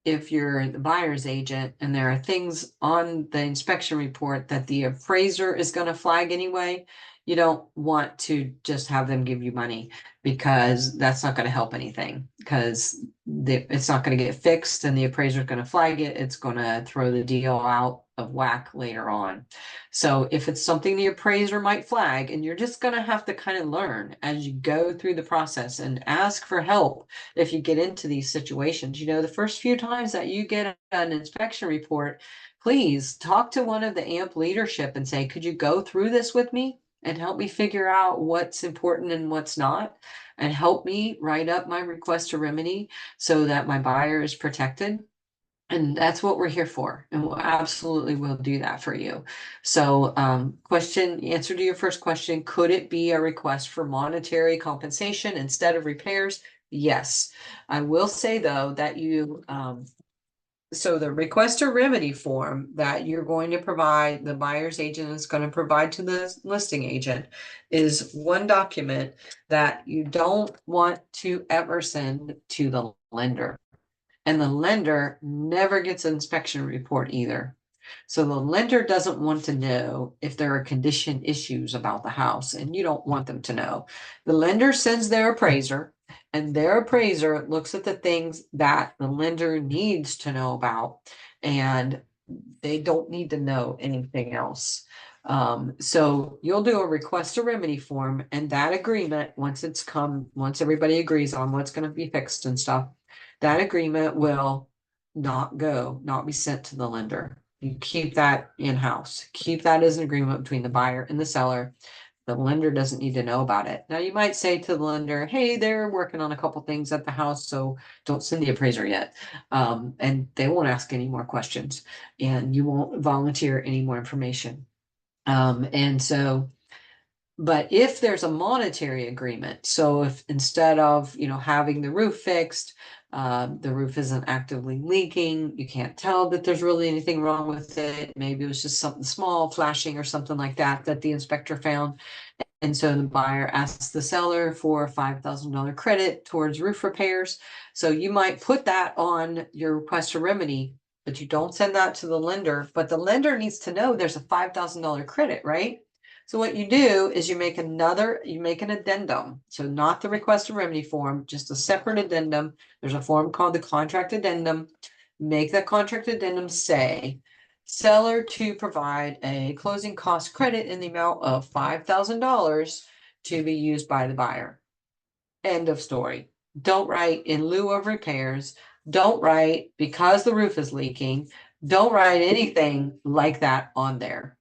if you're the buyer's agent and there are things on the inspection report that the appraiser is going to flag anyway, you don't want to just have them give you money, because that's not going to help anything, because it's not going to get fixed and the appraiser is going to flag it. It's going to throw the deal out of whack later on. So if it's something the appraiser might flag, and you're just going to have to kind of learn as you go through the process and ask for help if you get into these situations. The first few times that you get an inspection report, please talk to one of the AMP leadership and say, could you go through this with me and help me figure out what's important and what's not, and help me write up my request to remedy so that my buyer is protected. And that's what we're here for. And we'll absolutely will do that for you. So answer to your first question, could it be a request for monetary compensation instead of repairs? Yes. I will say though that so the request or remedy form that you're going to provide, the buyer's agent is going to provide to the listing agent, is one document that you don't want to ever send to the lender. And the lender never gets an inspection report either. So the lender doesn't want to know if there are condition issues about the house, and you don't want them to know. The lender sends their appraiser, and their appraiser looks at the things that the lender needs to know about, and they don't need to know anything else. So you'll do a request a remedy form, and that agreement, once everybody agrees on what's going to be fixed and stuff, that agreement will not be sent to the lender. You keep that in-house. Keep that as an agreement between the buyer and the seller. The lender doesn't need to know about it. Now you might say to the lender, hey, they're working on a couple things at the house, so don't send the appraiser yet. And they won't ask any more questions, and you won't volunteer any more information. But if there's a monetary agreement, so if instead of, having the roof fixed, the roof isn't actively leaking, you can't tell that there's really anything wrong with it. Maybe it was just something small, flashing or something like that the inspector found. And so the buyer asks the seller for a $5,000 credit towards roof repairs. So you might put that on your request for remedy, but you don't send that to the lender. But the lender needs to know there's a $5,000 credit, right? So what you do is you make an addendum. So not the request for remedy form, just a separate addendum. There's a form called the contract addendum. Make that contract addendum say, seller to provide a closing cost credit in the amount of $5,000 to be used by the buyer. End of story. Don't write in lieu of repairs. Don't write because the roof is leaking. Don't write anything like that on there.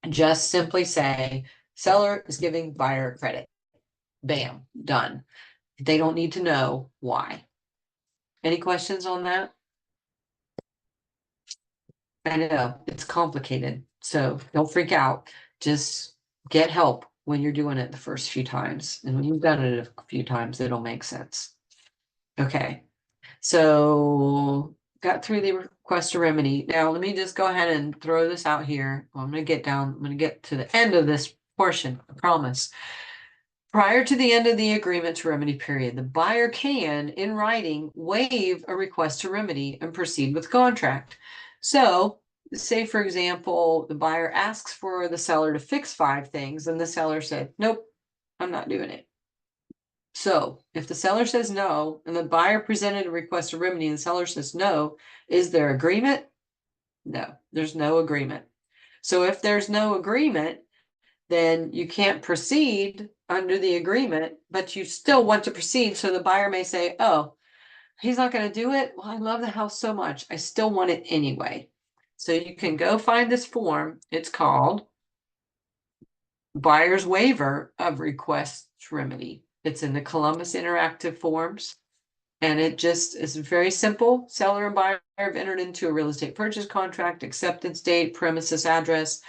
just simply say, seller is giving buyer credit. Bam, done. They don't need to know why. Any questions on that? I know it's complicated, so don't freak out. Just get help when you're doing it the first few times. And when you've done it a few times, it'll make sense. Okay, so got through the request to remedy. Now let me just go ahead and throw this out here. I'm gonna get to the end of this portion, I promise. Prior to the end of the agreement to remedy period, the buyer can, in writing, waive a request to remedy and proceed with contract. So, say for example, the buyer asks for the seller to fix 5 things, and the seller said, nope, I'm not doing it. So, if the seller says no, and the buyer presented a request to remedy, and the seller says no, is there agreement? No, there's no agreement. So, if there's no agreement, then you can't proceed under the agreement, but you still want to proceed. So the buyer may say, oh, he's not going to do it. Well, I love the house so much. I still want it anyway. So you can go find this form. It's called Buyer's Waiver of Request Remedy. It's in the Columbus Interactive Forms. And it just is very simple. Seller and buyer have entered into a real estate purchase contract, acceptance date, premises address.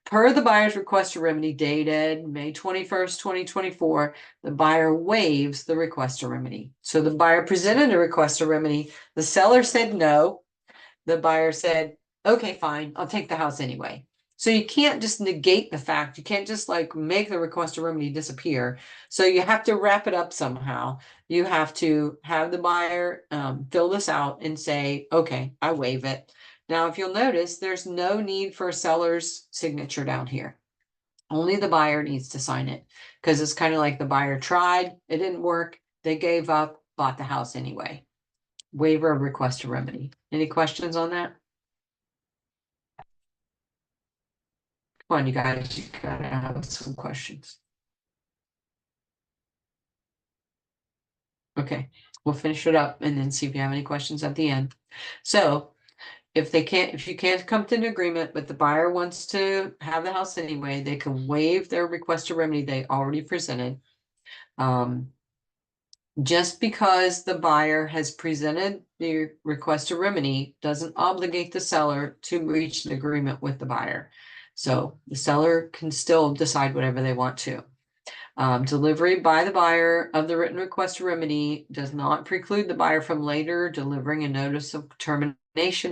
Per the buyer's request to remedy dated May 21st, 2024, the buyer waives the request to remedy. So the buyer presented a request to remedy. The seller said no. The buyer said, okay, fine, I'll take the house anyway. So you can't just negate the fact. You can't just like make the request to remedy disappear. So you have to wrap it up somehow. You have to have the buyer fill this out and say, okay, I waive it. Now, if you'll notice, there's no need for a seller's signature down here. Only the buyer needs to sign it because it's kind of like the buyer tried, it didn't work, they gave up, bought the house anyway. Waiver of request to remedy. Any questions on that? Come on, you guys, you gotta have some questions. Okay, we'll finish it up and then see if you have any questions at the end. So if you can't come to an agreement, but the buyer wants to have the house anyway, they can waive their request to remedy they already presented. Just because the buyer has presented the request to remedy doesn't obligate the seller to reach an agreement with the buyer. So the seller can still decide whatever they want to. Delivery by the buyer of the written request to remedy does not preclude the buyer from later delivering a notice of termination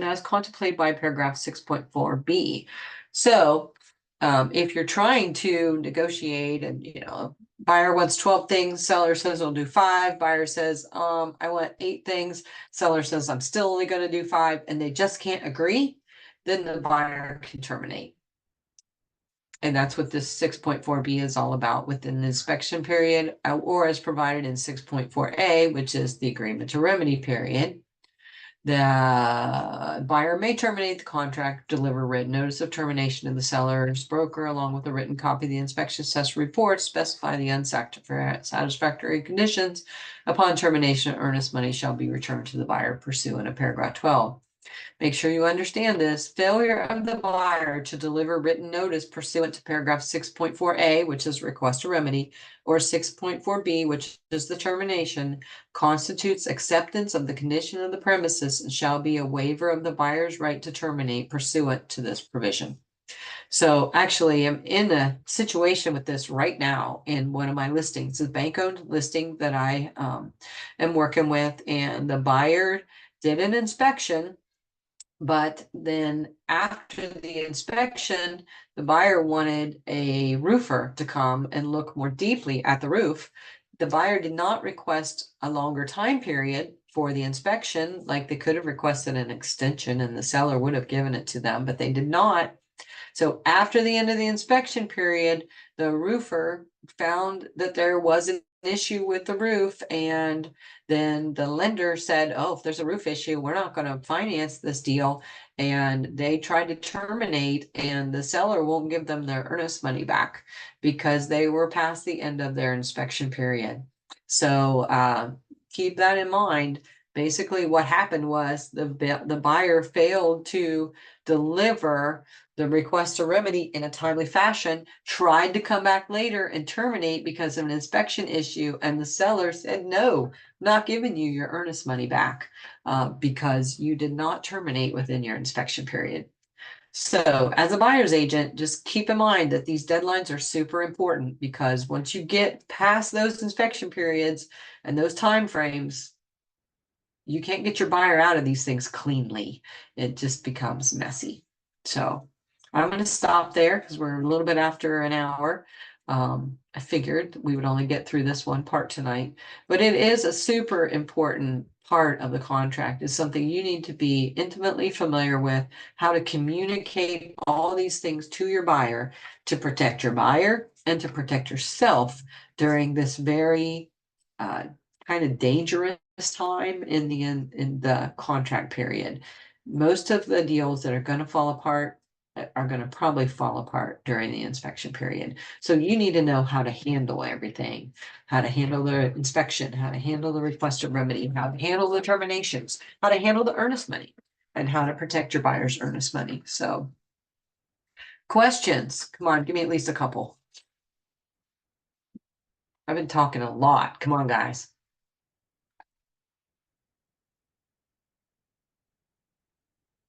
as contemplated by paragraph 6.4b. So if you're trying to negotiate and, buyer wants 12 things, seller says I'll do 5, buyer says, I want 8 things, seller says I'm still only going to do 5, and they just can't agree, then the buyer can terminate. And that's what this 6.4b is all about within the inspection period, or as provided in 6.4a, which is the agreement to remedy period. The buyer may terminate the contract, deliver written notice of termination to the seller's broker, along with a written copy of the inspection test report, specify the unsatisfactory conditions. Upon termination, earnest money shall be returned to the buyer pursuant to paragraph 12. Make sure you understand this. Failure of the buyer to deliver written notice pursuant to paragraph 6.4a, which is request to remedy, or 6.4b, which is the termination, constitutes acceptance of the condition of the premises and shall be a waiver of the buyer's right to terminate pursuant to this provision. So actually, I'm in a situation with this right now in one of my listings, a bank-owned listing that I am working with, and the buyer did an inspection. But then after the inspection, the buyer wanted a roofer to come and look more deeply at the roof. The buyer did not request a longer time period for the inspection, like they could have requested an extension and the seller would have given it to them, but they did not. So after the end of the inspection period, the roofer found that there was an issue with the roof, and then the lender said, oh, if there's a roof issue, we're not going to finance this deal. And they tried to terminate, and the seller won't give them their earnest money back because they were past the end of their inspection period. So keep that in mind. Basically what happened was the buyer failed to deliver the request a remedy in a timely fashion, tried to come back later and terminate because of an inspection issue, and the seller said, no, not giving you your earnest money back, because you did not terminate within your inspection period. So as a buyer's agent, just keep in mind that these deadlines are super important, because once you get past those inspection periods and those timeframes, you can't get your buyer out of these things cleanly. It just becomes messy. So I'm going to stop there because we're a little bit after an hour. I figured we would only get through this one part tonight, but it is a super important part of the contract. It's something you need to be intimately familiar with, how to communicate all these things to your buyer to protect your buyer and to protect yourself during this very kind of dangerous time in the contract period. Most of the deals that are going to fall apart are going to probably fall apart during the inspection period. So you need to know how to handle everything, how to handle the inspection, how to handle the requested remedy, how to handle the terminations, how to handle the earnest money, and how to protect your buyer's earnest money. So questions, come on, give me at least a couple. I've been talking a lot. Come on, guys.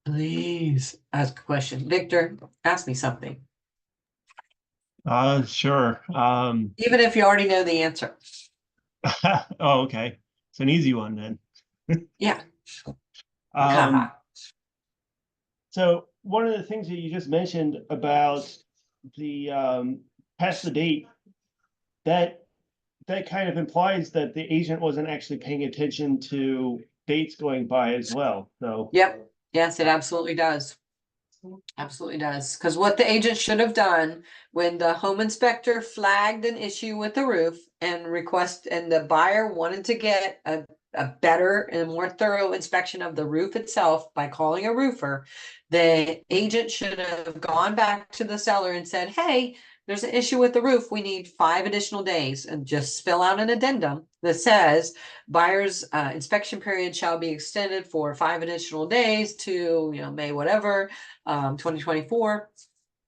Please ask a question. Victor, ask me something. Sure. Even if you already know the answer. Oh, okay. It's an easy one then. Yeah. Um, so one of the things that you just mentioned about the past the date, that kind of implies that the agent wasn't actually paying attention to dates going by as well. So Yep. Yes, it absolutely does. Absolutely does. Because what the agent should have done when the home inspector flagged an issue with the roof and the buyer wanted to get a better and more thorough inspection of the roof itself by calling a roofer, the agent should have gone back to the seller and said, hey, there's an issue with the roof. We need 5 additional days, and just fill out an addendum that says buyer's inspection period shall be extended for 5 additional days to, May, whatever, 2024,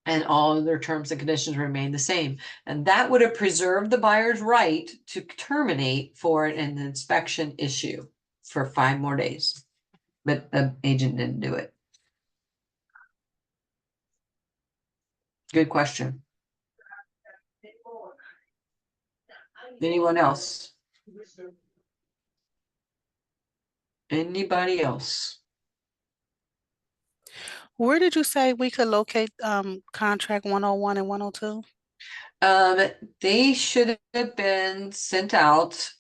and all of their terms and conditions remain the same. And that would have preserved the buyer's right to terminate for an inspection issue for 5 more days. But the agent didn't do it. Good question. Anyone else? Anybody else? Where did you say we could locate contract 101 and 102? They should have been sent out.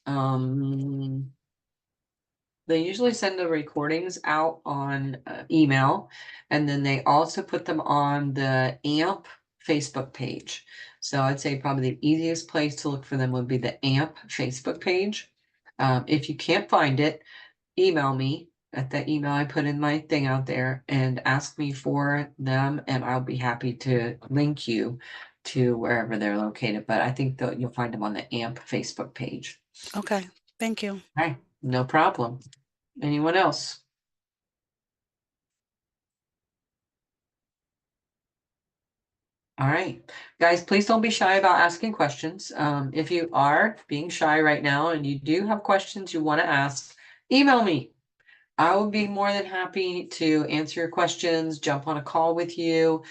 They usually send the recordings out on email, and then they also put them on the AMP Facebook page. So I'd say probably the easiest place to look for them would be the AMP Facebook page. If you can't find it, email me at the email I put in my thing out there and ask me for them, and I'll be happy to link you to wherever they're located. But I think that you'll find them on the AMP Facebook page. Okay, thank you. Hi, no problem. Anyone else? All right, guys, please don't be shy about asking questions. If you are being shy right now and you do have questions you want to ask, email me. I will be more than happy to answer your questions, jump on a call with you,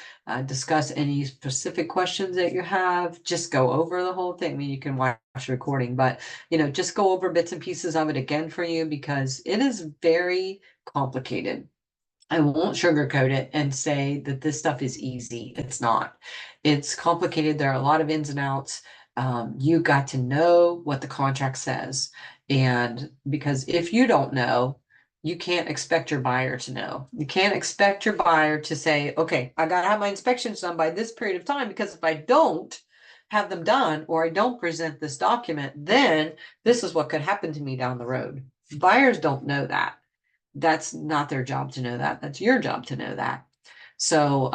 discuss any specific questions that you have, just go over the whole thing. I mean, you can watch the recording, but just go over bits and pieces of it again for you, because it is very complicated. I won't sugarcoat it and say that this stuff is easy. It's not. It's complicated. There are a lot of ins and outs. You got to know what the contract says. And because if you don't know, you can't expect your buyer to know. You can't expect your buyer to say, okay, I got to have my inspections done by this period of time, because if I don't have them done, or I don't present this document, then this is what could happen to me down the road. Buyers don't know that. That's not their job to know that. That's your job to know that. So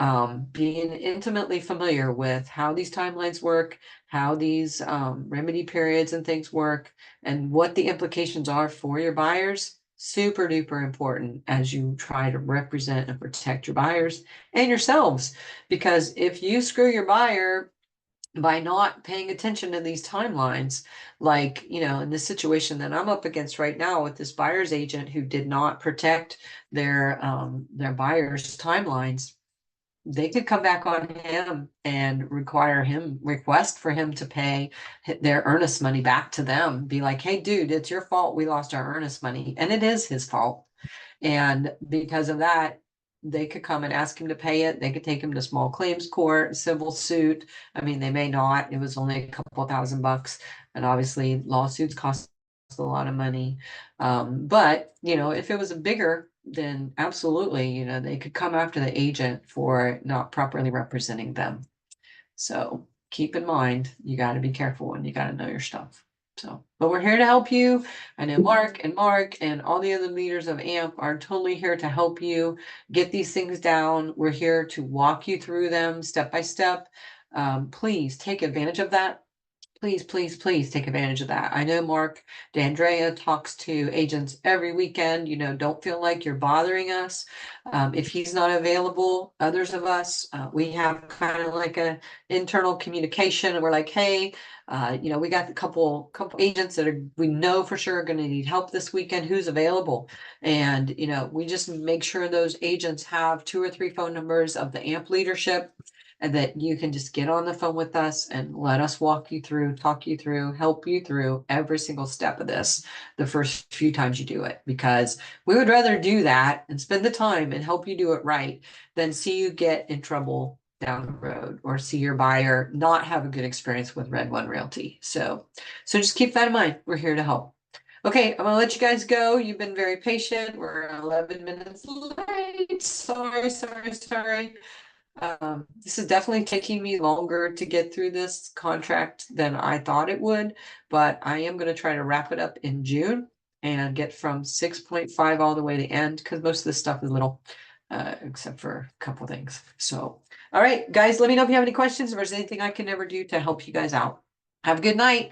being intimately familiar with how these timelines work, how these remedy periods and things work, and what the implications are for your buyers super duper important as you try to represent and protect your buyers and yourselves. Because if you screw your buyer by not paying attention to these timelines, like, you know, in this situation that I'm up against right now with this buyer's agent who did not protect their buyer's timelines, they could come back on him and request for him to pay their earnest money back to them. Be like, hey, dude, it's your fault we lost our earnest money. And it is his fault. And because of that, they could come and ask him to pay it. They could take him to small claims court, civil suit. I mean, they may not. It was only a couple $1,000, and obviously lawsuits cost a lot of money. But you know, if it was a bigger, then absolutely, you know, they could come after the agent for not properly representing them. So keep in mind, you got to be careful and you got to know your stuff. So, but we're here to help you. I know Mark and all the other leaders of AMP are totally here to help you get these things down. We're here to walk you through them step by step. Please take advantage of that. Please take advantage of that. I know Mark D'Andrea talks to agents every weekend. You know, don't feel like you're bothering us. If he's not available, others of us, we have kind of like a internal communication, and we're like, hey, you know, we got a couple agents that we know for sure are going to need help this weekend. Who's available? And you know, we just make sure those agents have 2 or 3 phone numbers of the AMP leadership, and that you can just get on the phone with us and let us walk you through, talk you through, help you through every single step of this the first few times you do it. Because we would rather do that and spend the time and help you do it right than see you get in trouble down the road or see your buyer not have a good experience with Red One Realty. So just keep that in mind. We're here to help. Okay, I'm gonna let you guys go. You've been very patient. We're 11 minutes late. Sorry. This is definitely taking me longer to get through this contract than I thought it would, but I am going to try to wrap it up in June and get from 6.5 all the way to the end, because most of this stuff is little, except for a couple things. So, all right, guys, let me know if you have any questions or if there's anything I can ever do to help you guys out. Have a good night.